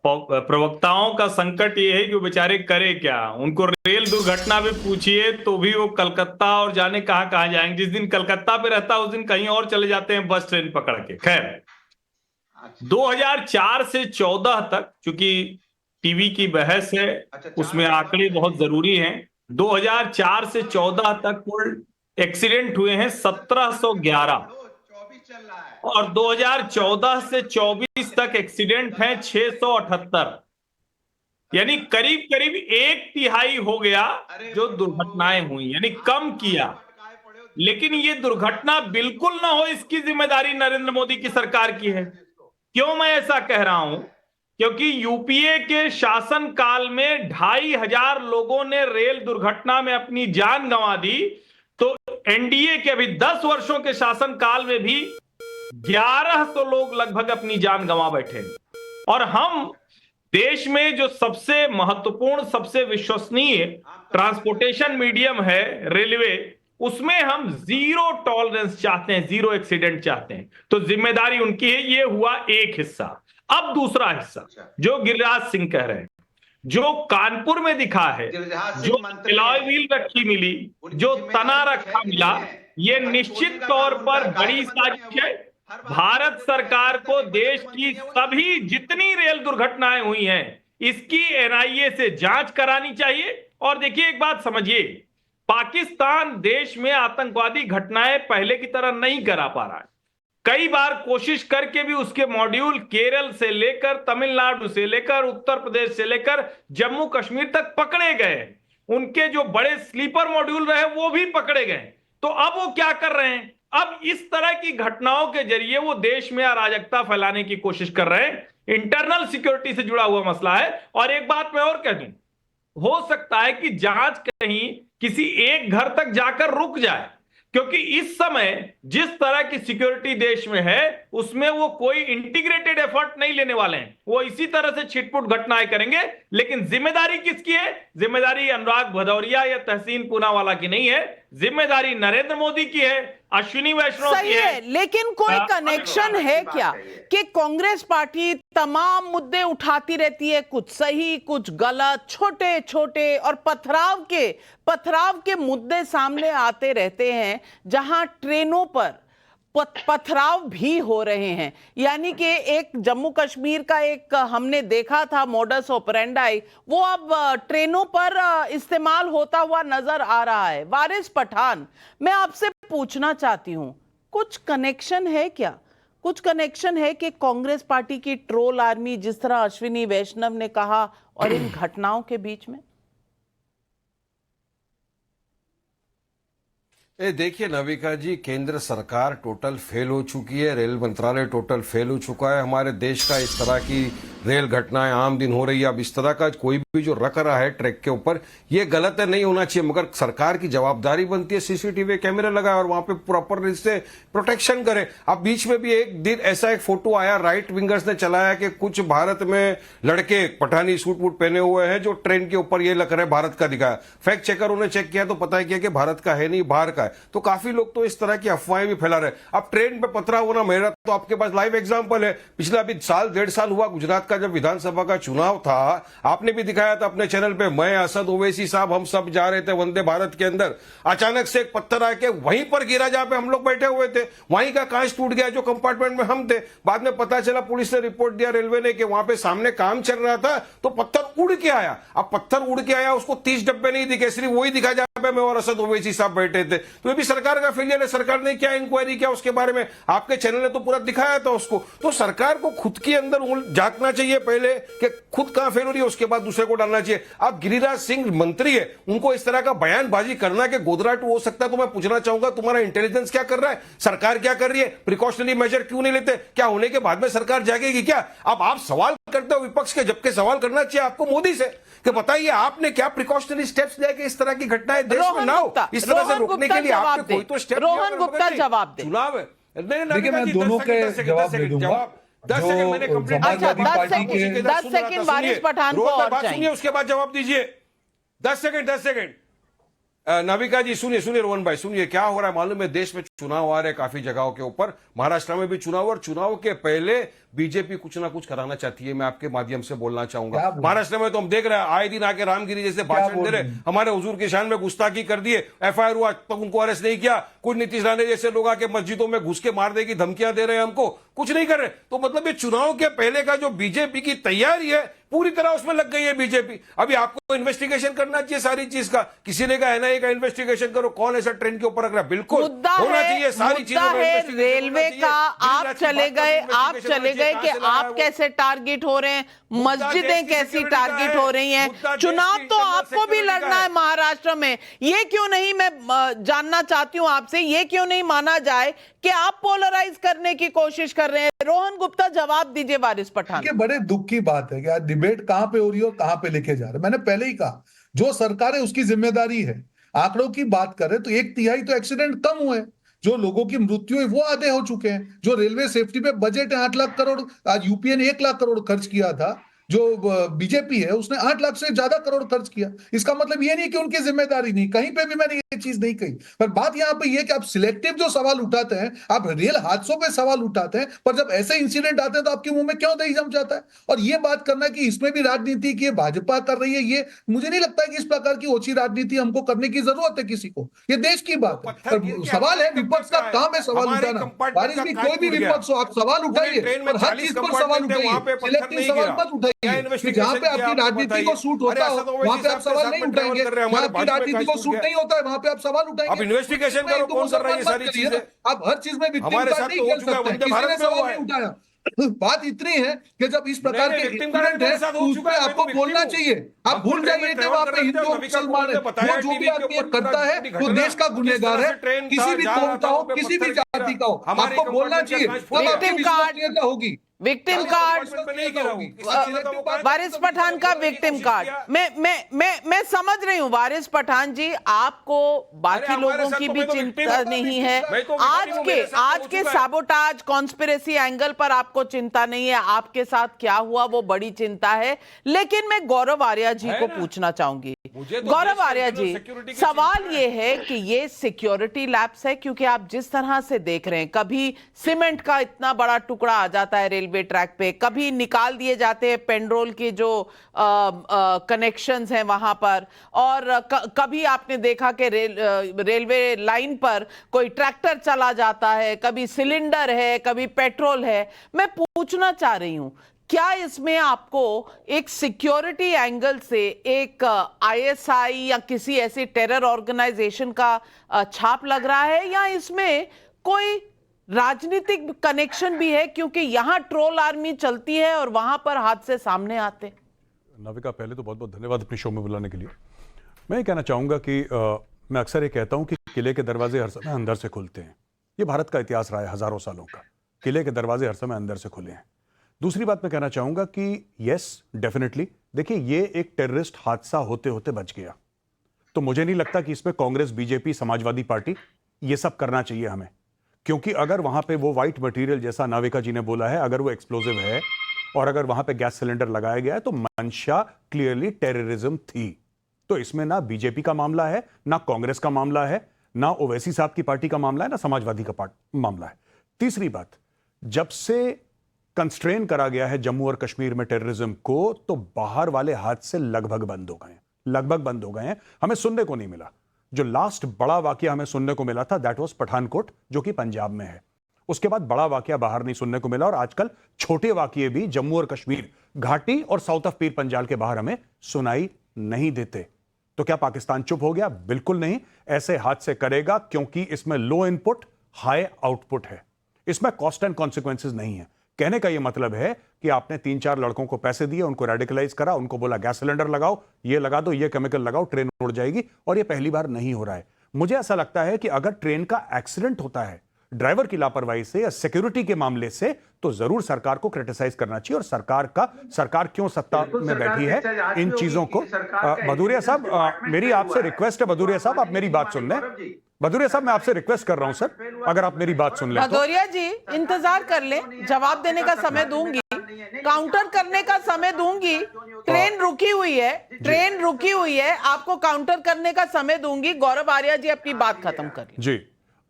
प्रवक्ताओं का संकट ये है कि वो बेचारे करे क्या। उनको रेल दुर्घटना भी पूछिए तो भी वो कलकत्ता और जाने कहां जाएंगे। जिस दिन कलकत्ता पे रहता है उस दिन कहीं और चले जाते हैं बस ट्रेन पकड़ के। खैर, 2004 से 14 तक, चूंकि टीवी की बहस है, उसमें आंकड़े बहुत जरूरी हैं। 2004 से 14 तक कुल एक्सीडेंट हुए हैं 1711 और 2014 से 24 तक एक्सीडेंट हैं 678, यानी करीब करीब 1/3 हो गया जो दुर्घटनाएं हुई, यानी कम किया। लेकिन ये दुर्घटना बिल्कुल ना हो, इसकी जिम्मेदारी नरेंद्र मोदी की सरकार की है। क्यों मैं ऐसा कह रहा हूं? क्योंकि यूपीए के शासन काल में 2500 लोगों ने रेल दुर्घटना में अपनी जान गंवा दी, तो एनडीए के अभी 10 वर्षों के शासन काल में भी 1100 लोग लगभग अपनी जान गंवा बैठे। और हम देश में जो सबसे महत्वपूर्ण, सबसे विश्वसनीय ट्रांसपोर्टेशन मीडियम है रेलवे, उसमें हम 0 टॉलरेंस चाहते हैं, 0 एक्सीडेंट चाहते हैं। तो जिम्मेदारी उनकी है। ये हुआ एक हिस्सा। अब दूसरा हिस्सा जो गिरिराज सिंह कह रहे हैं, जो कानपुर में दिखा है, जो एलॉय व्हील रखी मिली, जो तना रखा मिला, ये निश्चित तौर पर बड़ी साजिश है। भारत सरकार को देश की सभी जितनी रेल दुर्घटनाएं हुई हैं, इसकी एनआईए से जांच करानी चाहिए। और देखिए, एक बात समझिए, पाकिस्तान देश में आतंकवादी घटनाएं पहले की तरह नहीं करा पा रहा है। कई बार कोशिश करके भी उसके मॉड्यूल केरल से लेकर, तमिलनाडु से लेकर, उत्तर प्रदेश से लेकर जम्मू कश्मीर तक पकड़े गए। उनके जो बड़े स्लीपर मॉड्यूल रहे वो भी पकड़े गए। तो अब वो क्या कर रहे हैं? अब इस तरह की घटनाओं के जरिए वो देश में अराजकता फैलाने की कोशिश कर रहे हैं। इंटरनल सिक्योरिटी से जुड़ा हुआ मसला है। और एक बात मैं और कह दूं, हो सकता है कि जांच कहीं किसी एक घर तक जाकर रुक जाए, क्योंकि इस समय जिस तरह की सिक्योरिटी देश में है उसमें वो कोई इंटीग्रेटेड एफर्ट नहीं लेने वाले हैं। वो इसी तरह से छिटपुट घटनाएं करेंगे। लेकिन जिम्मेदारी किसकी है? जिम्मेदारी अनुराग भदौरिया या तहसीन पूनावाला की नहीं है, जिम्मेदारी नरेंद्र मोदी की है, अश्विनी वैष्णव की है। लेकिन कोई कनेक्शन है क्या कि कांग्रेस पार्टी तमाम मुद्दे उठाती रहती है, कुछ सही कुछ गलत, छोटे छोटे और पथराव के मुद्दे सामने आते रहते हैं, जहां ट्रेनों पर पथराव भी हो रहे हैं। यानी कि एक जम्मू कश्मीर का एक हमने देखा था मोडस ऑपरेंडाई, वो अब ट्रेनों पर इस्तेमाल होता हुआ नजर आ रहा है। वारिस पठान, मैं आपसे पूछना चाहती हूं, कुछ कनेक्शन है क्या? कुछ कनेक्शन है कि कांग्रेस पार्टी की ट्रोल आर्मी, जिस तरह अश्विनी वैष्णव ने कहा, और इन घटनाओं के बीच में? देखिए नाविका जी, केंद्र सरकार टोटल फेल हो चुकी है, रेल मंत्रालय टोटल फेल हो चुका है। हमारे देश का इस तरह की रेल घटनाएं आम दिन हो रही है। अब इस तरह का कोई भी जो रख रहा है ट्रैक के ऊपर, ये गलत है, नहीं होना चाहिए, मगर सरकार की जवाबदारी बनती है सीसीटीवी कैमरे लगाए और वहां पे प्रॉपर से प्रोटेक्शन करे। अब बीच में भी एक दिन ऐसा एक फोटो आया, राइट विंगर्स ने चलाया कि कुछ भारत में लड़के पठानी सूट वूट पहने हुए हैं जो ट्रेन के ऊपर ये लग रहा है भारत का दिखाया। फैक्ट चेकरों ने चेक किया तो पता किया कि भारत का है नहीं, बाहर का है। तो काफी लोग तो इस तरह की अफवाहें भी फैला रहे। अब ट्रेन पे पथरा होना मेरा तो आपके पास लाइव एग्जांपल है। पिछला भी साल 1.5 साल हुआ गुजरात का जब विधानसभा का चुनाव था, आपने भी दिखाया था अपने चैनल पे, मैं, असद ओवैसी साहब, हम सब जा रहे थे वंदे भारत के अंदर। अचानक से एक पत्थर आके वहीं पर गिरा जहां पे हम लोग बैठे हुए थे, वहीं का कांच टूट गया जो कंपार्टमेंट में हम थे। बाद में पता चला, पुलिस ने रिपोर्ट दिया रेलवे ने कि वहां पे सामने काम चल रहा था तो पत्थर उड़ के आया। अब पत्थर उड़ के आया, उसको 30 डब्बे नहीं दिखे, सिर्फ वही दिखा जहां पे मैं और असद ओवैसी साहब बैठे थे। तो ये भी सरकार का फेलियर है। सरकार ने क्या इंक्वायरी किया उसके बारे में? आपके चैनल ने तो पूरा दिखाया था उसको। तो सरकार को खुद के अंदर झांकना चाहिए पहले कि खुद कहां फेल हो रही है, उसके बाद दूसरे को डालना चाहिए। अब गिरिराज सिंह मंत्री है, उनको इस तरह का बयानबाजी करना कि गोदरा टू हो सकता है, तो मैं पूछना चाहूंगा तुम्हारा इंटेलिजेंस क्या कर रहा है, सरकार क्या कर रही है, प्रिकॉशनरी मेजर क्यों नहीं लेते? क्या होने के बाद में सरकार जागेगी क्या? अब आप सवाल करते हो विपक्ष के, जबकि सवाल करना चाहिए आपको मोदी से कि बताइए आपने क्या प्रिकॉशनरी स्टेप्स लिया कि इस तरह की घटनाएं देश में ना हो, इस तरह से रोकने के लिए आपने कोई तो स्टेप लिया? रोहन गुप्ता जवाब दे। चुनाव है, देखिए मैं दोनों के जवाब दे दूंगा। 10 सेकंड मैंने कंप्लीट। अच्छा, 10 सेकंड वारिस पठान को और बात सुनिए, उसके बाद जवाब दीजिए। 10 सेकंड। नाविका जी सुनिए, रोहन भाई सुनिए, क्या हो रहा है मालूम है? देश में चुनाव आ रहे हैं काफी जगहों के ऊपर, महाराष्ट्र में भी चुनाव, और चुनाव के पहले बीजेपी कुछ ना कुछ कराना चाहती है। मैं आपके माध्यम से बोलना चाहूंगा, महाराष्ट्र में तो हम देख रहे हैं आए दिन आके रामगिरी जैसे भाषण दे रहे, हमारे हुजूर की शान में गुस्ताखी कर दिए, एफआईआर हुआ तो उनको अरेस्ट नहीं किया। कुछ नीतीश राणे जैसे लोग आके मस्जिदों में घुस के मार देगी धमकियां दे रहे हैं, हमको कुछ नहीं कर रहे। तो मतलब ये चुनाव के पहले का जो बीजेपी की तैयारी है पूरी तरह उसमें लग गई है बीजेपी। अभी आपको इन्वेस्टिगेशन करना चाहिए सारी चीज का। किसी ने कहा एनआईए का इन्वेस्टिगेशन करो, कौन ऐसा ट्रेंड के ऊपर रख रहा है? बिल्कुल होना चाहिए सारी चीजों में। रेलवे का आप चले गए कि आप कैसे टारगेट हो रहे हैं, मस्जिदें कैसी टारगेट हो रही हैं। चुनाव तो आपको भी लड़ना है महाराष्ट्र में, ये क्यों नहीं, मैं जानना चाहती हूं आपसे, ये क्यों नहीं माना जाए कि आप पोलराइज करने की कोशिश कर रहे हैं? रोहन गुप्ता जवाब दीजिए वारिस पठान। बड़े दुख की बात है कि आज डिबेट कहां पे हो रही है और कहां पे लेके जा रहे हैं। मैंने पहले ही कहा, जो सरकार है उसकी जिम्मेदारी है। आंकड़ों की बात करें तो 1/3 तो एक्सीडेंट कम हुए, जो लोगों की मृत्यु हुई वो आधे हो चुके हैं। जो रेलवे सेफ्टी पे बजट है 8 लाख करोड़, आज यूपीए ने 1 लाख करोड़ खर्च किया था, जो बीजेपी है उसने 8 लाख से ज्यादा करोड़ खर्च किया। इसका मतलब ये नहीं कि उनकी जिम्मेदारी नहीं, कहीं पे भी मैंने ये चीज नहीं कही। पर बात यहाँ पे ये कि आप सिलेक्टिव जो सवाल उठाते हैं, आप रेल हादसों पे सवाल उठाते हैं, पर जब ऐसे इंसिडेंट आते हैं तो आपके मुंह में क्यों दही जम जाता है? और ये बात करना कि इसमें भी राजनीति की भाजपा कर रही है, ये मुझे नहीं लगता है कि इस प्रकार की ओछी राजनीति हमको करने की जरूरत है किसी को। ये देश की बात है, पर सवाल है, विपक्ष का काम है सवाल उठाना। बारिश भी कोई भी विपक्ष हो, आप सवाल उठाइए, और हर चीज पर सवाल उठाइए, सिलेक्टिव सवाल मत उठाइए। जहां पे आपकी राजनीति को सूट होता हो वहां पे आप सवाल नहीं उठाएंगे, जहां आपकी राजनीति को सूट नहीं होता है वहां पे आप सवाल उठाएंगे। अब इन्वेस्टिगेशन करो, कौन कर रहा है ये सारी चीजें? आप हर चीज में विक्टिम कार्ड नहीं खेल सकते, किसी ने सवाल नहीं उठाया। बात इतनी है कि जब इस प्रकार के इंसिडेंट है तो उसमें आपको बोलना चाहिए। आप भूल जाइए कि वहां पे हिंदू मुसलमान है, वो जो भी आदमी करता है वो देश का गुनहगार है, किसी भी कौम का हो, किसी भी जाति का हो, आपको बोलना चाहिए, तब आपकी विश्वसनीयता होगी। विक्टिम कार्ड, वारिस पठान का विक्टिम कार्ड, मैं समझ रही हूँ वारिस पठान जी, आपको बाकी लोगों की भी चिंता नहीं है। आज के साबोटाज कॉन्स्पिरेसी एंगल पर आपको चिंता नहीं है, आपके साथ क्या हुआ वो बड़ी चिंता है। लेकिन मैं गौरव आर्या जी को पूछना चाहूंगी। गौरव आर्या जी, सवाल ये है कि ये सिक्योरिटी लैप्स है, क्योंकि आप जिस तरह से देख रहे हैं, कभी सीमेंट का इतना बड़ा टुकड़ा आ जाता है रेलवे ट्रैक पे, कभी निकाल दिए जाते हैं पेंड्रोल के जो कनेक्शंस हैं वहां पर, और कभी आपने देखा कि रेलवे लाइन पर कोई ट्रैक्टर चला जाता है, कभी सिलेंडर है, कभी पेट्रोल है। मैं पूछना चाह रही हूं, क्या इसमें आपको एक सिक्योरिटी एंगल से एक आईएसआई या किसी ऐसी टेरर ऑर्गेनाइजेशन का छाप लग रहा है, या इसमें कोई राजनीतिक कनेक्शन भी है, क्योंकि यहां ट्रोल आर्मी चलती है और वहां पर हादसे सामने आते हैं? नाविका, पहले तो बहुत बहुत धन्यवाद अपने शो में बुलाने के लिए। मैं ये कहना चाहूंगा कि मैं अक्सर ये कहता हूं कि किले के दरवाजे हर समय अंदर से खुलते हैं। ये भारत का इतिहास रहा है हजारों सालों का, किले के दरवाजे हर समय अंदर से खुले हैं। दूसरी बात मैं कहना चाहूंगा कि यस डेफिनेटली, देखिए ये एक टेररिस्ट हादसा होते होते बच गया, तो मुझे नहीं लगता कि इसमें कांग्रेस, बीजेपी, समाजवादी पार्टी ये सब करना चाहिए हमें, क्योंकि अगर वहां पे वो व्हाइट मटेरियल जैसा नाविका जी ने बोला है, अगर वो एक्सप्लोजिव है और अगर वहां पे गैस सिलेंडर लगाया गया है तो मंशा क्लियरली टेररिज्म थी। तो इसमें ना बीजेपी का मामला है, ना कांग्रेस का मामला है, ना ओवैसी साहब की पार्टी का मामला है, ना समाजवादी का मामला है। तीसरी बात, जब से कंस्ट्रेन करा गया है जम्मू और कश्मीर में टेररिज्म को, तो बाहर वाले हादसे लगभग बंद हो गए हैं, लगभग बंद हो गए हैं। हमें सुनने को नहीं मिला, जो लास्ट बड़ा वाकया हमें सुनने को मिला था दैट वाज पठानकोट, जो कि पंजाब में है। उसके बाद बड़ा वाकया बाहर नहीं सुनने को मिला, और आजकल छोटे वाकये भी जम्मू और कश्मीर, घाटी और साउथ ऑफ पीर पंजाल के बाहर हमें सुनाई नहीं देते। तो क्या पाकिस्तान चुप हो गया? बिल्कुल नहीं, ऐसे हादसे करेगा क्योंकि इसमें लो इनपुट हाई आउटपुट है, इसमें कॉस्ट एंड कॉन्सिक्वेंसेज नहीं है। कहने का यह मतलब है कि आपने 3-4 लड़कों को पैसे दिए, उनको रेडिकलाइज करा, उनको बोला गैस सिलेंडर लगाओ, ये लगा दो, ये केमिकल लगाओ, ट्रेन उड़ जाएगी, और ये पहली बार नहीं हो रहा है। मुझे ऐसा लगता है कि अगर ट्रेन का एक्सीडेंट होता है ड्राइवर की लापरवाही से या सिक्योरिटी के मामले से, तो जरूर सरकार को क्रिटिसाइज करना चाहिए, और सरकार क्यों सत्ता में बैठी है इन चीजों को। भदौरिया साहब, मेरी आपसे रिक्वेस्ट है, भदौरिया साहब आप मेरी बात सुन लें। भदौरिया साहब मैं आपसे रिक्वेस्ट कर रहा हूं सर, अगर आप मेरी बात सुन लें। भदौरिया जी इंतजार कर लें, जवाब देने का समय दूंगी, काउंटर करने का समय दूंगी। ट्रेन रुकी हुई है, ट्रेन रुकी हुई है, आपको काउंटर करने का समय दूंगी। गौरव आर्या जी अपनी बात खत्म कर जी।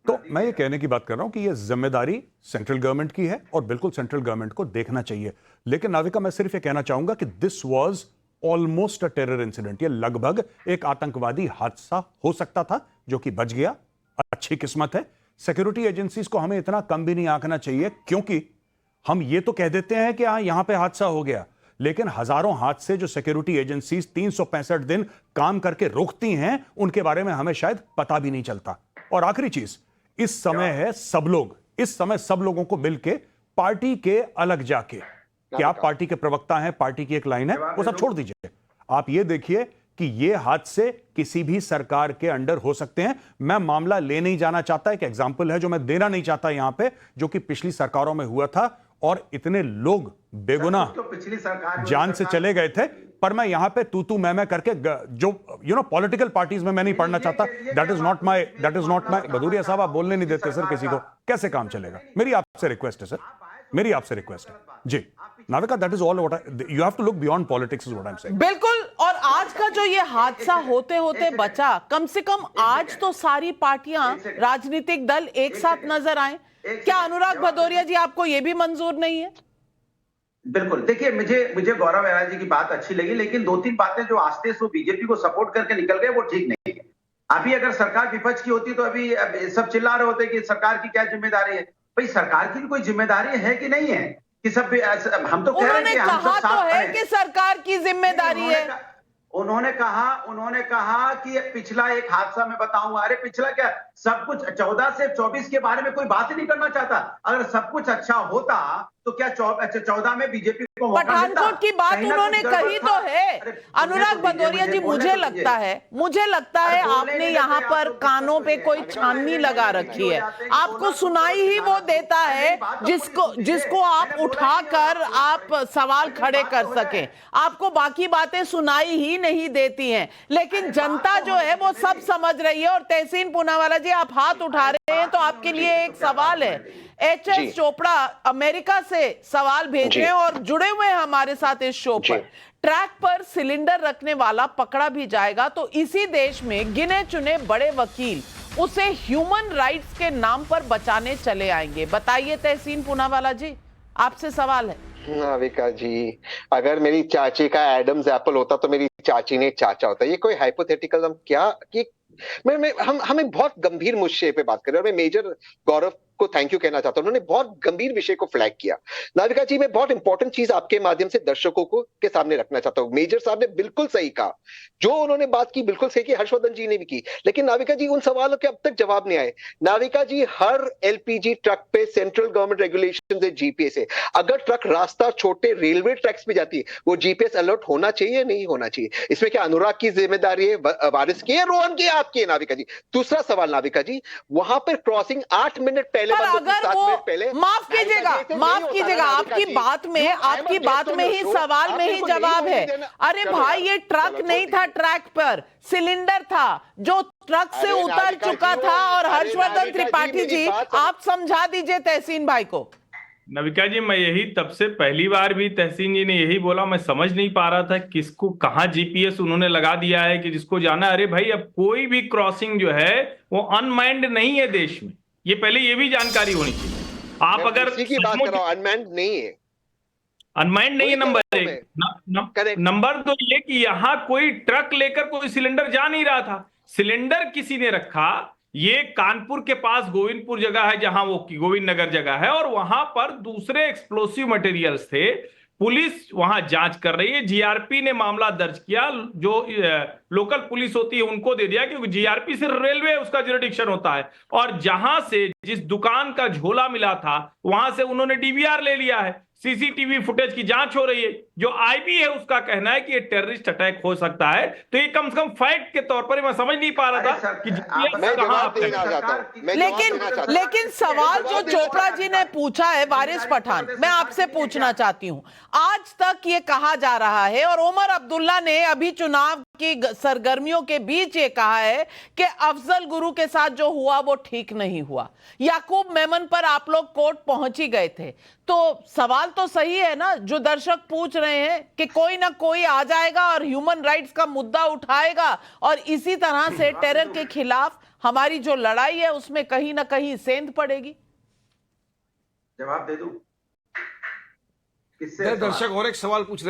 तो मैं ये कहने की बात कर रहा हूं कि ये जिम्मेदारी सेंट्रल गवर्नमेंट की है और बिल्कुल सेंट्रल गवर्नमेंट को देखना चाहिए। लेकिन नाविका, मैं सिर्फ ये कहना चाहूंगा कि this was almost a terror incident, ये लगभग एक आतंकवादी हादसा हो सकता था जो कि बच गया, अच्छी किस्मत है। सिक्योरिटी एजेंसीज को हमें इतना कम भी नहीं आंकना चाहिए, क्योंकि हम ये तो कह देते हैं कि हाँ यहां पे हादसा हो गया, लेकिन हजारों हादसे जो सिक्योरिटी एजेंसीज 365 दिन काम करके रोकती हैं, उनके बारे में हमें शायद पता भी नहीं चलता। और आखिरी चीज, इस समय है सब लोग, इस समय सब लोगों को मिलके पार्टी के अलग जाके, कि आप पार्टी के प्रवक्ता हैं, पार्टी की एक लाइन है, वो सब छोड़ दीजिए। आप ये देखिए कि ये हादसे किसी भी सरकार के अंडर हो सकते हैं। मैं मामला ले नहीं जाना चाहता, एक एग्जाम्पल है जो मैं देना नहीं चाहता यहां पे, जो कि पिछली सरकारों में हुआ था और इतने लोग बेगुनाह तो पिछली सरकार जान से चले गए थे। पर मैं यहां पे तू मैं करके जो पॉलिटिकल पार्टीज में मैं नहीं पढ़ना चाहता। That is not my Bhadauria साहब आप बोलने नहीं देते सर किसी को, कैसे काम चलेगा? मेरी आपसे रिक्वेस्ट है सर, मेरी आपसे रिक्वेस्ट है जी। Navika, that is all what you have to look beyond politics is what I am saying. बिल्कुल। और आज का जो ये हादसा होते होते बचा, कम से कम आज तो सारी पार्टियां, राजनीतिक दल एक साथ नजर आए। क्या अनुराग भदौरिया जी आपको ये भी मंजूर नहीं है? बिल्कुल। देखिए, मुझे गौरव आर्या जी की बात अच्छी लगी, लेकिन 2-3 बातें जो आस्ते से बीजेपी को सपोर्ट करके निकल गए वो ठीक नहीं है। अभी अगर सरकार विपक्ष की होती तो अभी सब चिल्ला रहे होते कि सरकार की क्या जिम्मेदारी है। भाई सरकार की भी कोई जिम्मेदारी है कि नहीं है कि सब हम तो कह रहे हैं कि हम सब साथ हैं कि सरकार की जिम्मेदारी है। उन्होंने कहा कि पिछला एक हादसा मैं बताऊंगा। अरे पिछला क्या, सब कुछ 14 से 24 के बारे में कोई बात ही नहीं करना चाहता। अगर सब कुछ अच्छा होता तो क्या 14 में बीजेपी को पठानकोट की बात उन्होंने कही तो है। अनुराग भदौरिया जी, मुझे लगता है आपने यहाँ पर कानों पे कोई छाननी लगा रखी है। आपको सुनाई ही वो देता है जिसको आप उठाकर आप सवाल खड़े कर सकें। आपको बाकी बातें सुनाई ही नहीं देती हैं। लेकिन जनता जो है वो सब समझ रही है। और तहसीन पूनावाला जी, आप हाथ उठा रहे हैं तो आपके लिए एक सवाल है। एच.एस. चोपड़ा अमेरिका से सवाल भेज रहे हैं और जुड़े हुए हैं हमारे साथ इस शो पर। ट्रैक पर सिलेंडर रखने वाला पकड़ा भी जाएगा तो इसी देश में गिने चुने बड़े वकील उसे ह्यूमन राइट्स के नाम पर बचाने चले आएंगे। बताइए तहसीन पूनावाला जी, आपसे सवाल है। नाविका जी, अगर मेरी चाची का एडम्स एप्पल होता तो मेरी चाची ने चाचा होता। ये कोई हाइपोथेटिकल हम क्या कि हम एक बहुत गंभीर मुद्दे पे बात कर रहे हैं। और मैं मेजर गौरव को थैंक यू कहना चाहता हूं, उन्होंने बहुत गंभीर विषय को फ्लैग किया। नाविका जी, मैं बहुत इंपॉर्टेंट चीज आपके माध्यम से दर्शकों को के सामने रखना चाहता हूं। मेजर साहब ने बिल्कुल सही कहा, जो उन्होंने बात की बिल्कुल सही की, हर्षवर्धन जी ने भी की। लेकिन नाविका जी, उन सवालों के अब तक जवाब नहीं आए। नाविका जी, हर एलपीजी ट्रक पे सेंट्रल गवर्नमेंट रेगुलेशन है, जीपीएस है। अगर ट्रक रास्ता छोटे रेलवे ट्रैक्स पे जाती है, वो जीपीएस अलर्ट होना चाहिए नहीं होना चाहिए? जी, इसमें क्या अनुराग की जिम्मेदारी है, वारिस की है, रोहन की है, आपकी है नाविका जी? दूसरा सवाल नाविका जी, वहां पर क्रॉसिंग 8 मिनट पहले, पर अगर वो माफ कीजिएगा आपकी बात में ही सवाल में ही जवाब है। अरे भाई, ये ट्रक नहीं था, ट्रैक पर सिलेंडर था जो ट्रक से उतर चुका था। और हर्षवर्धन त्रिपाठी जी, आप समझा दीजिए तहसीन भाई को। नविका जी, मैं यही तब से पहली बार भी तहसीन जी ने यही बोला, मैं समझ नहीं पा रहा था किसको कहाँ जीपीएस उन्होंने लगा दिया है कि जिसको जाना। अरे भाई, अब कोई भी क्रॉसिंग जो है वो अनमाइंड नहीं है देश में, ये पहले ये भी जानकारी होनी चाहिए। आप अगर अनमाइंड नहीं है, अनमाइंड नहीं है, नंबर एक। नंबर दो ये कि यहां कोई ट्रक लेकर कोई सिलेंडर जा नहीं रहा था, सिलेंडर किसी ने रखा। ये कानपुर के पास गोविंदपुर जगह है जहां वो गोविंद नगर जगह है, और वहां पर दूसरे एक्सप्लोसिव मटेरियल्स थे। पुलिस वहां जांच कर रही है, जीआरपी ने मामला दर्ज किया, जो लोकल पुलिस होती है उनको दे दिया, क्योंकि जीआरपी सिर्फ रेलवे उसका जुरिडिक्शन होता है। और जहां से जिस दुकान का झोला मिला था वहां से उन्होंने डीवीआर ले लिया है, सीसीटीवी फुटेज की जांच हो रही है। जो आईबी है उसका कहना है कि ये टेररिस्ट अटैक हो सकता है। तो ये कम से कम फैक्ट के तौर पर मैं समझ नहीं पा रहा था कि लेकिन सवाल जो चोपड़ा जी ने पूछा है, वारिस पठान, मैं आपसे पूछना चाहती हूं। आज तक ये कहा जा रहा है और उमर अब्दुल्ला ने अभी चुनाव की सरगर्मियों के बीच ये कहा है कि अफजल गुरु के साथ जो हुआ वो ठीक नहीं हुआ। याकूब मेमन पर आप लोग कोर्ट पहुंच ही गए थे। तो सवाल तो सही है ना, जो दर्शक पूछ रहे हैं कि कोई ना कोई आ जाएगा और ह्यूमन राइट्स का मुद्दा उठाएगा और इसी तरह से टेरर के खिलाफ हमारी जो लड़ाई है उसमें कहीं ना कहीं सेंध पड़ेगी। जवाब दे दूं? दर्शक और एक सवाल पूछ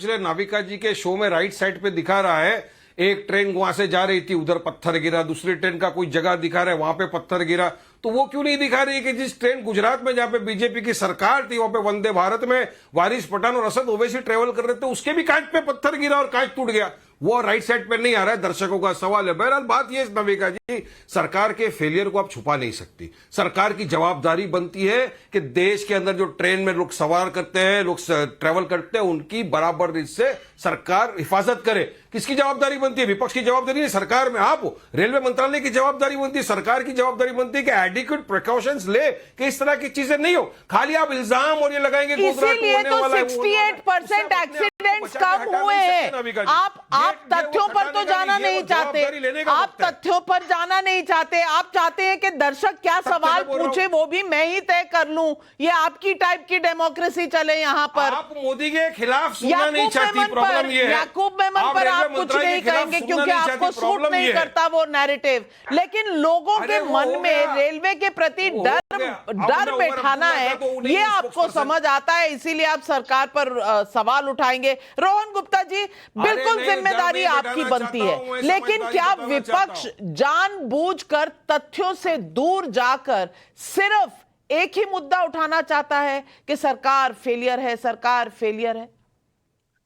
रहे नाविका जी के शो में राइट साइड पे दिखा रहा है एक ट्रेन वहां से जा रही थी, उधर पत्थर गिरा, दूसरी ट्रेन का कोई जगह दिखा रहा है वहां पे पत्थर गिरा। तो वो क्यों नहीं दिखा रही कि जिस ट्रेन गुजरात में जहां पे बीजेपी की सरकार थी वहां पे वंदे भारत में वारिस पठान और असद ओवैसी ट्रेवल कर रहे थे, उसके भी कांच पे पत्थर गिरा और कांच टूट गया, वो राइट साइड पे नहीं आ रहा है। दर्शकों का सवाल है। बहरहाल बात यह नविका जी, सरकार के फेलियर को आप छुपा नहीं सकती। सरकार की जवाबदारी बनती है कि देश के अंदर जो ट्रेन में लोग सवार करते हैं, लोग ट्रेवल करते हैं, उनकी बराबर से सरकार हिफाजत करे। किसकी जवाबदारी बनती है? विपक्ष की जवाबदारी है, सरकार में आप हो। रेलवे मंत्रालय की जवाबदारी बनती है, सरकार की जवाबदारी बनती है कि एडिक्वेट प्रिकॉशंस ले कि इस तरह की चीजें नहीं हो। खाली आप इल्जाम और ये लगाएंगे इसीलिए तो 68% एक्सीडेंट्स कम हुए हैं। आप तथ्यों पर तो जाना नहीं चाहते, आप तथ्यों पर जाना नहीं चाहते। आप चाहते हैं कि दर्शक क्या सवाल पूछे वो भी मैं ही तय कर लूं। ये आपकी टाइप की डेमोक्रेसी चले यहाँ पर। आप मोदी के खिलाफ सुनना नहीं चाहती, प्रॉब्लम ये है। याकूब मेमन पर आप कुछ नहीं कहेंगे क्योंकि आपको सूट नहीं करता वो नैरेटिव। लेकिन लोगों के मन में रेलवे के प्रति डर बैठाना है, ये आपको समझ आता है, इसीलिए आप सरकार पर सवाल उठाएंगे। रोहन गुप्ता जी, बिल्कुल जिम्मेदारी आपकी बनती है, लेकिन क्या विपक्ष जानबूझकर तथ्यों से दूर जाकर सिर्फ एक ही मुद्दा उठाना चाहता है कि सरकार फेलियर है, सरकार फेलियर है?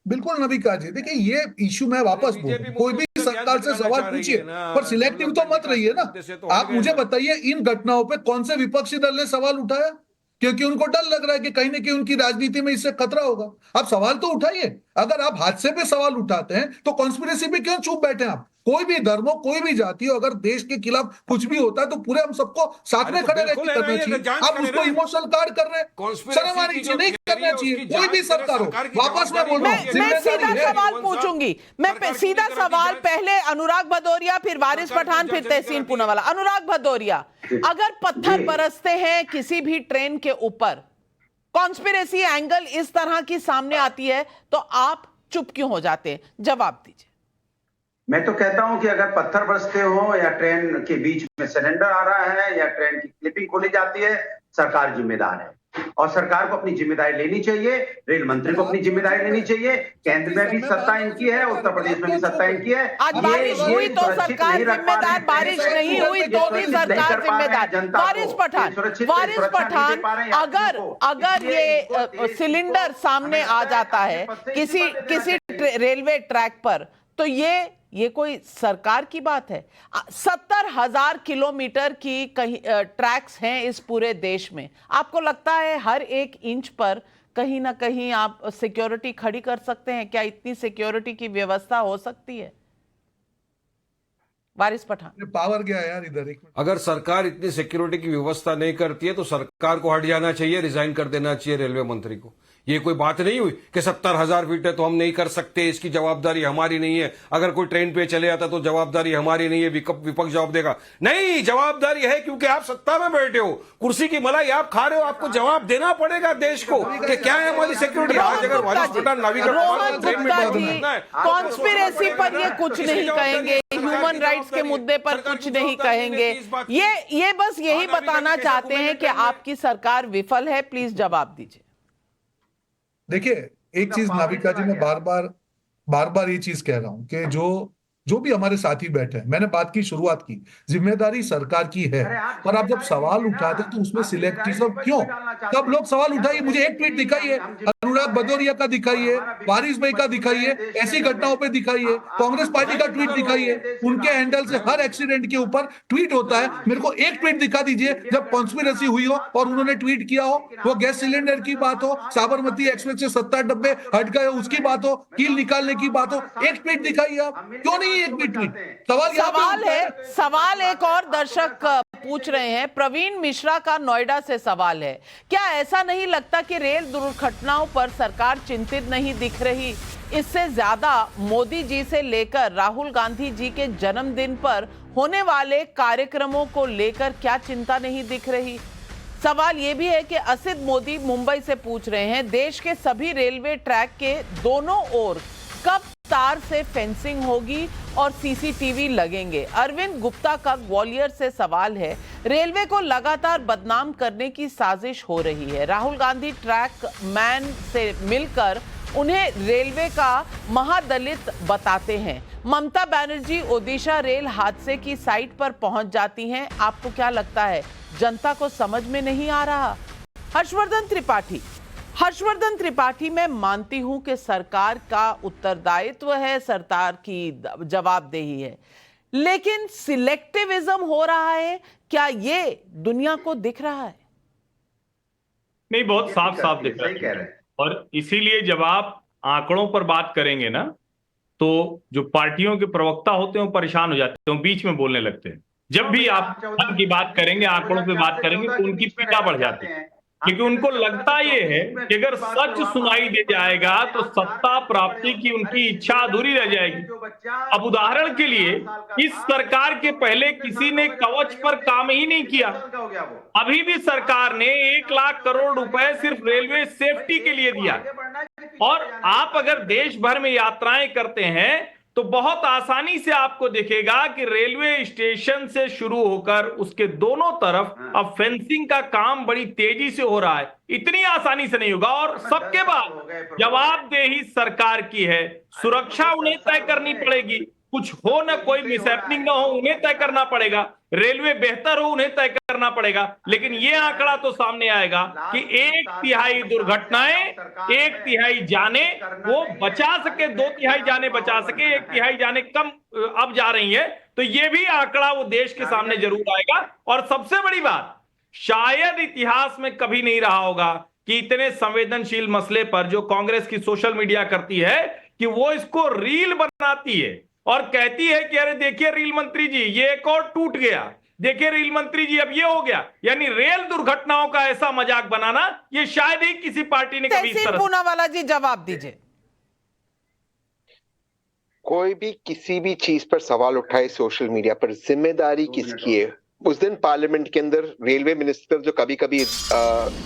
बिल्कुल नविका जी, देखिए ये इश्यू में वापस बोलूं, कोई भी सरकार से सवाल पूछिए पर सिलेक्टिव तो मत रहिए ना। आप मुझे बताइए इन घटनाओं पे कौन से विपक्षी दल ने सवाल उठाया? क्योंकि उनको डर लग रहा है कि कहीं ना कहीं उनकी राजनीति में इससे खतरा होगा। आप सवाल तो उठाइए। अगर आप हादसे पे सवाल उठाते हैं तो कॉन्स्पिरेसी पे क्यों चुप बैठे आप? कोई भी धर्म हो, कोई भी जाति हो, अगर देश के खिलाफ कुछ भी होता है तो पूरे हम सबको साथ में खड़े रहकर करना चाहिए। आप उसको इमोशनल कार्ड कर रहे हैं, शर्म आनी चाहिए, नहीं करना चाहिए। कोई भी सरकार हो, वापस मैं बोल रहा हूं, मैं सीधा सवाल पूछूंगी। मैं सीधा सवाल, पहले अनुराग भदौरिया, फिर वारिस पठान, फिर तहसीन पूनावाला। अनुराग भदौरिया, अगर पत्थर बरसते हैं किसी भी ट्रेन के ऊपर, कॉन्स्पिरेसी एंगल इस तरह की सामने आती है, तो आप चुप क्यों हो जाते हैं? जवाब दीजिए। मैं तो कहता हूं कि अगर पत्थर बरसते हो या ट्रेन के बीच में सिलेंडर आ रहा है या ट्रेन की क्लिपिंग खोली जाती है, सरकार जिम्मेदार है और सरकार को अपनी जिम्मेदारी लेनी चाहिए। रेल मंत्री को अपनी जिम्मेदारी लेनी चाहिए। केंद्र में भी सत्ता इनकी है, उत्तर प्रदेश में भी सत्ता इनकी है। आज बारिश हुई तो सरकार जिम्मेदार, बारिश नहीं हुई तो भी सरकार जिम्मेदार। वारिस पठान, अगर ये सिलेंडर सामने आ जाता है किसी रेलवे ट्रैक पर, तो ये कोई सरकार की बात है? 70,000 किलोमीटर की कहीं ट्रैक्स हैं इस पूरे देश में। आपको लगता है हर एक इंच पर कहीं ना कहीं आप सिक्योरिटी खड़ी कर सकते हैं? क्या इतनी सिक्योरिटी की व्यवस्था हो सकती है? वारिस पठान। पावर गया यार इधर, एक मिनट। अगर सरकार इतनी सिक्योरिटी की व्यवस्था नहीं करती है तो सरकार को हट जाना चाहिए, रिजाइन कर देना चाहिए रेलवे मंत्री को। ये कोई बात नहीं हुई कि 70,000 फीट है तो हम नहीं कर सकते, इसकी जवाबदारी हमारी नहीं है। अगर कोई ट्रेन पे चले जाता तो जवाबदारी हमारी नहीं है, विपक्ष जवाब देगा। नहीं, जवाबदारी है, क्योंकि आप सत्ता में बैठे हो, कुर्सी की मलाई आप खा रहे हो, आपको जवाब देना पड़ेगा देश को कि क्या है हमारी सिक्योरिटी। आज अगर वारिस पठान नाविका कॉन्स्पिरेसी पर ये कुछ नहीं कहेंगे, ह्यूमन राइट्स के मुद्दे पर कुछ नहीं कहेंगे, ये बस यही बताना चाहते हैं कि आपकी सरकार विफल है। प्लीज जवाब दीजिए। देखिए, एक चीज नाविका जी, मैं बार बार ये चीज कह रहा हूं कि जो भी हमारे साथी बैठे हैं, मैंने बात की, शुरुआत की, जिम्मेदारी सरकार की है, पर आप जब सवाल उठाते हैं तो उसमें सिलेक्टिज्म क्यों? सब लोग सवाल उठाइए, मुझे एक ट्वीट दिखाइए, अनुराग भदौरिया का दिखाइए, वारिस भाई का दिखाइए, ऐसी घटनाओं पे दिखाइए, कांग्रेस पार्टी का ट्वीट दिखाइए, उनके हैंडल से हर एक्सीडेंट के ऊपर ट्वीट होता है। मेरे को एक ट्वीट दिखा दीजिए जब कॉन्स्पिरेसी हुई हो और उन्होंने ट्वीट किया हो, वो गैस सिलेंडर की बात हो, साबरमती एक्सप्रेस से 70 डब्बे हट गए उसकी बात हो, कील निकालने की बात हो, एक ट्वीट दिखाइए आप, क्यों नहीं एक भी ट्वीट? सवाल एक और दर्शक पूछ रहे हैं, प्रवीण मिश्रा का नोएडा से सवाल है, क्या ऐसा नहीं लगता कि रेल दुर्घटनाओं पर सरकार चिंतित नहीं दिख रही? इससे ज्यादा मोदी जी से लेकर राहुल गांधी जी के जन्मदिन पर होने वाले कार्यक्रमों को लेकर क्या चिंता नहीं दिख रही? सवाल यह भी है कि असित मोदी मुंबई से पूछ रहे हैं, देश के सभी रेलवे ट्रैक के दोनों ओर कब तार से फेंसिंग होगी और सीसीटीवी लगेंगे? अरविंद गुप्ता का ग्वालियर से सवाल है, रेलवे को लगातार बदनाम करने की साजिश हो रही है, राहुल गांधी ट्रैक मैन से मिलकर उन्हें रेलवे का महादलित बताते हैं, ममता बनर्जी ओडिशा रेल हादसे की साइट पर पहुंच जाती हैं, आपको क्या लगता है जनता को समझ में नहीं आ रहा? हर्षवर्धन त्रिपाठी, मैं मानती हूं कि सरकार का उत्तरदायित्व है, सरकार की जवाबदेही है, लेकिन सिलेक्टिविज्म हो रहा है, क्या ये दुनिया को दिख रहा है? नहीं, बहुत साफ साफ दिख रहा है। और इसीलिए जब आप आंकड़ों पर बात करेंगे ना, तो जो पार्टियों के प्रवक्ता होते हैं वो परेशान हो जाते हैं, बीच में बोलने लगते हैं। जब भी आप धन की बात करेंगे, आंकड़ों पे बात करेंगे, तो उनकी पीड़ा बढ़ जाती है, क्योंकि उनको लगता ये है कि अगर सच सुनाई दे जाएगा तो सत्ता प्राप्ति की उनकी इच्छा अधूरी रह जाएगी। अब उदाहरण के लिए, इस सरकार के पहले किसी ने कवच पर काम ही नहीं किया। अभी भी सरकार ने 1 लाख करोड़ रुपए सिर्फ रेलवे सेफ्टी के लिए दिया। और आप अगर देश भर में यात्राएं करते हैं तो बहुत आसानी से आपको दिखेगा कि रेलवे स्टेशन से शुरू होकर उसके दोनों तरफ अब फेंसिंग का काम बड़ी तेजी से हो रहा है। इतनी आसानी से नहीं होगा, और सबके बाद जवाबदेही सरकार की है, सुरक्षा उन्हें तय करनी पड़ेगी, कुछ हो ना, कोई मिसहैपनिंग ना हो, उन्हें तय करना पड़ेगा, रेलवे बेहतर हो, उन्हें तय करना पड़ेगा। लेकिन यह आंकड़ा तो सामने आएगा कि 1/3 दुर्घटनाएं, 1/3 जाने वो बचा सके, 2/3 जाने बचा सके, 1/3 जाने कम अब जा रही है, तो यह भी आंकड़ा वो देश के सामने जरूर आएगा। और सबसे बड़ी बात, शायद इतिहास में कभी नहीं रहा होगा कि इतने संवेदनशील मसले पर जो कांग्रेस की सोशल मीडिया करती है कि वो इसको रील बनाती है और कहती है कि अरे देखिए रील मंत्री जी, ये एक और टूट गया, देखिए रील मंत्री जी अब ये हो गया। यानी रेल दुर्घटनाओं का ऐसा मजाक बनाना, ये शायद ही किसी पार्टी ने कभी इस तरह। पूनावाला जी जवाब दीजिए। कोई भी किसी भी चीज पर सवाल उठाए सोशल मीडिया पर, जिम्मेदारी किसकी है? उस दिन पार्लियामेंट के अंदर रेलवे मिनिस्टर, जो कभी कभी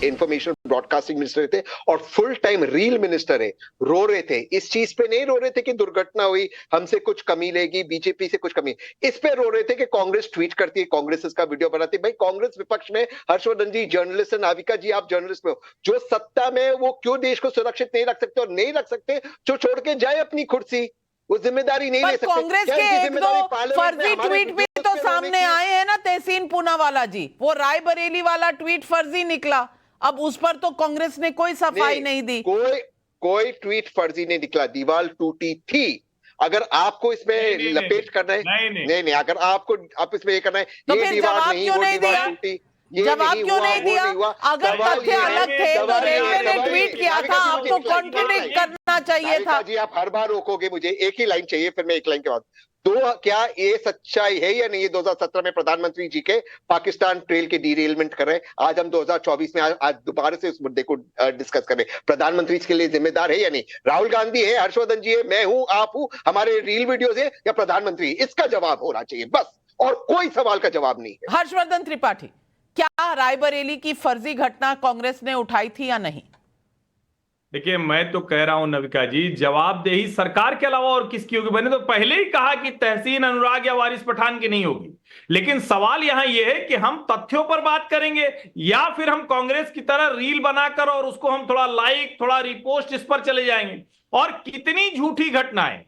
इंफॉर्मेशन ब्रॉडकास्टिंग मिनिस्टर थे और फुल टाइम रील मिनिस्टर है, रो रहे थे। इस चीज पे नहीं रो रहे थे कि दुर्घटना हुई, हमसे कुछ कमी लेगी, बीजेपी से कुछ कमी, इस पे रो रहे थे कि कांग्रेस ट्वीट करती है, कांग्रेस इसका वीडियो बनाती है। भाई कांग्रेस विपक्ष में, हर्षवर्धन जी जर्नलिस्ट है, नाविका जी आप जर्नलिस्ट में हो, जो सत्ता में वो क्यों देश को सुरक्षित नहीं रख सकते? और नहीं रख सकते जो छोड़ के जाए अपनी कुर्सी, वो जिम्मेदारी नहीं ले सकते। कांग्रेस के 1-2 फर्जी ट्वीट भी तो सामने आए हैं ना तहसीन पूनावाला जी, वो रायबरेली वाला ट्वीट फर्जी निकला, अब उस पर तो कांग्रेस ने कोई सफाई नहीं दी। कोई ट्वीट फर्जी नहीं निकला, दीवार टूटी थी। अगर आपको इसमें लपेट करना है, नहीं, अगर आपको आप इसमें ये करना है, तो ये दीवार नहीं, वो दीवार टूटी, ये जवाब नहीं क्यों हुआ, नहीं वो दिया? नहीं हुआ। अगर सवाल तथ्य ये है, अलग थे तो सवाल ये रेलवे है, ने सवाल ट्वीट ये- किया नाविका था, जी, आपको मुझे एक लाइन कॉन्ट्रडिक्ट बोलना है। करना चाहिए था। नाविका जी, आप हर बार रोकोगे मुझे, एक ही लाइन चाहिए, फिर मैं एक लाइन के बाद क्या ये सच्चाई है या नहीं? ये 2017 में प्रधानमंत्री जी के पाकिस्तान ट्रेल के डीरेलमेंट कर रहे हैं, आज हम 2024 में आज दोबारा से उस मुद्दे को डिस्कस कर रहे हैं। प्रधानमंत्री इसके लिए जिम्मेदार है या नहीं? राहुल गांधी है, हर्षवर्धन जी है, मैं हूं, आप हूं, हमारे रील वीडियोस है, या प्रधानमंत्री? इसका जवाब होना चाहिए बस, और कोई सवाल का जवाब नहीं है। हर्षवर्धन त्रिपाठी, क्या रायबरेली की फर्जी घटना कांग्रेस ने उठाई थी या नहीं? देखिए, मैं तो कह रहा हूं नविका जी, जवाबदेही सरकार के अलावा और किसकी होगी? मैंने तो पहले ही कहा कि तहसीन अनुराग या वारिस पठान की नहीं होगी। लेकिन सवाल यहां यह है कि हम तथ्यों पर बात करेंगे या फिर हम कांग्रेस की तरह रील बनाकर और उसको हम थोड़ा लाइक, थोड़ा रिपोस्ट, इस पर चले जाएंगे। और कितनी झूठी घटनाएं,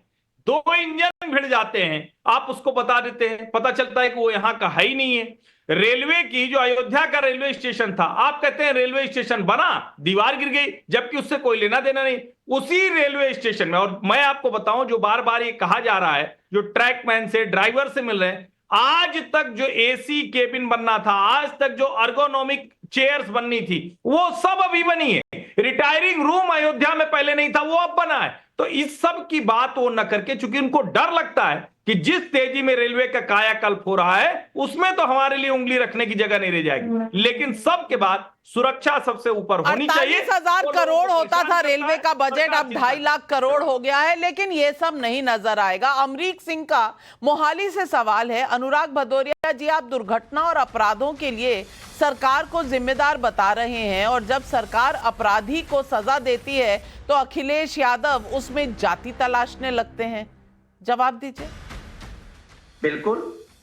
2 इंजन भिड़ जाते हैं, आप उसको बता देते हैं, पता चलता है कि वो यहां का है ही नहीं है। रेलवे की जो अयोध्या का रेलवे स्टेशन था, आप कहते हैं रेलवे स्टेशन बना, दीवार गिर गई, जबकि उससे कोई लेना देना नहीं। उसी रेलवे स्टेशन में, और मैं आपको बताऊं, जो बार बार ये कहा जा रहा है, जो ट्रैकमैन से, ड्राइवर से मिल रहे हैं, आज तक जो एसी केबिन बनना था, आज तक जो अर्गोनॉमिक चेयर्स बननी थी, वो सब अभी बनी है। रिटायरिंग रूम अयोध्या में पहले नहीं था, वो अब बना है। तो इस सब की बात वो न करके, चूंकि उनको डर लगता है कि जिस तेजी में रेलवे का कायाकल्प हो रहा है, उसमें तो हमारे लिए उंगली रखने की जगह नहीं रह जाएगी। लेकिन सबके बाद सुरक्षा सबसे ऊपर होनी चाहिए। 48,000 करोड़ होता था रेलवे का बजट, अब 2.5 लाख करोड़ हो गया है, लेकिन ये सब नहीं नजर आएगा। अमरीक सिंह का मोहाली से सवाल है। अनुराग भदौरिया जी, आप दुर्घटना और अपराधों के लिए सरकार को जिम्मेदार बता रहे हैं, और जब सरकार अपराधी को सजा देती है तो अखिलेश यादव उसमें जाति तलाशने लगते हैं। जवाब दीजिए। बिल्कुल,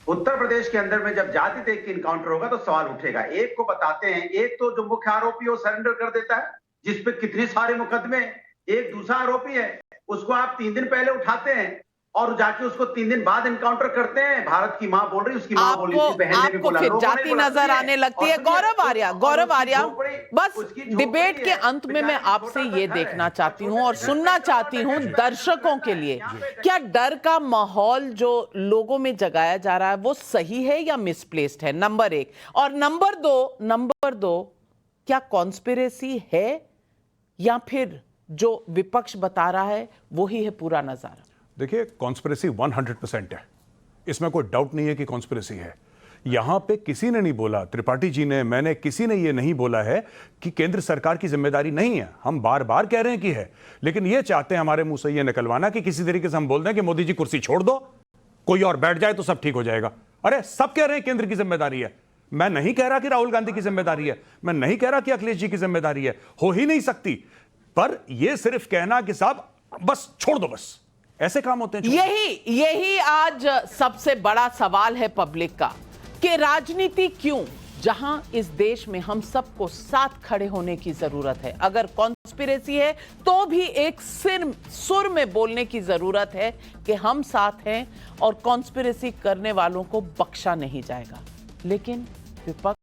उत्तर प्रदेश के अंदर में जब जाति देख के इनकाउंटर होगा तो सवाल उठेगा। एक को बताते हैं, एक तो जो मुख्य आरोपी है वो सरेंडर कर देता है, जिसपे कितने सारे मुकदमे। एक दूसरा आरोपी है, उसको आप 3 दिन पहले उठाते हैं और जाके उसको 3 दिन बाद इनकाउंटर करते हैं। भारत की मां बोल रही, उसकी मां बोल रही, उसकी बहन ने भी बोला, फिर लोगों ने जाति बोला, नजर आने लगती है। गौरव आर्या, बस डिबेट के अंत में मैं आपसे ये देखना चाहती हूं और सुनना चाहती हूं दर्शकों के लिए, क्या डर का माहौल जो लोगों में जगाया जा रहा है वो सही है या मिसप्लेस्ड है? नंबर 1। और नंबर दो, क्या कॉन्स्पिरेसी है या फिर जो विपक्ष बता रहा है वही है पूरा नजारा? देखिए, कॉन्स्पिरेसी 100% है, इसमें कोई डाउट नहीं है कि कॉन्स्पिरेसी है। यहां पे किसी ने नहीं बोला, त्रिपाठी जी ने, मैंने, किसी ने ये नहीं बोला है कि केंद्र सरकार की जिम्मेदारी नहीं है। हम बार बार कह रहे हैं कि है, लेकिन ये चाहते हैं हमारे मुंह से ये निकलवाना कि किसी तरीके से हम बोल दें कि मोदी जी कुर्सी छोड़ दो, कोई और बैठ जाए तो सब ठीक हो जाएगा। अरे सब कह रहे हैं केंद्र की जिम्मेदारी है। मैं नहीं कह रहा कि राहुल गांधी की जिम्मेदारी है, मैं नहीं कह रहा कि अखिलेश जी की जिम्मेदारी है, हो ही नहीं सकती। पर यह सिर्फ कहना कि साहब बस छोड़ दो, बस ऐसे काम होते हैं। यही आज सबसे बड़ा सवाल है पब्लिक का कि राजनीति क्यों, जहां इस देश में हम सबको साथ खड़े होने की जरूरत है। अगर कॉन्स्पिरेसी है तो भी एक सुर में बोलने की जरूरत है कि हम साथ हैं और कॉन्स्पिरेसी करने वालों को बख्शा नहीं जाएगा। लेकिन विपक्ष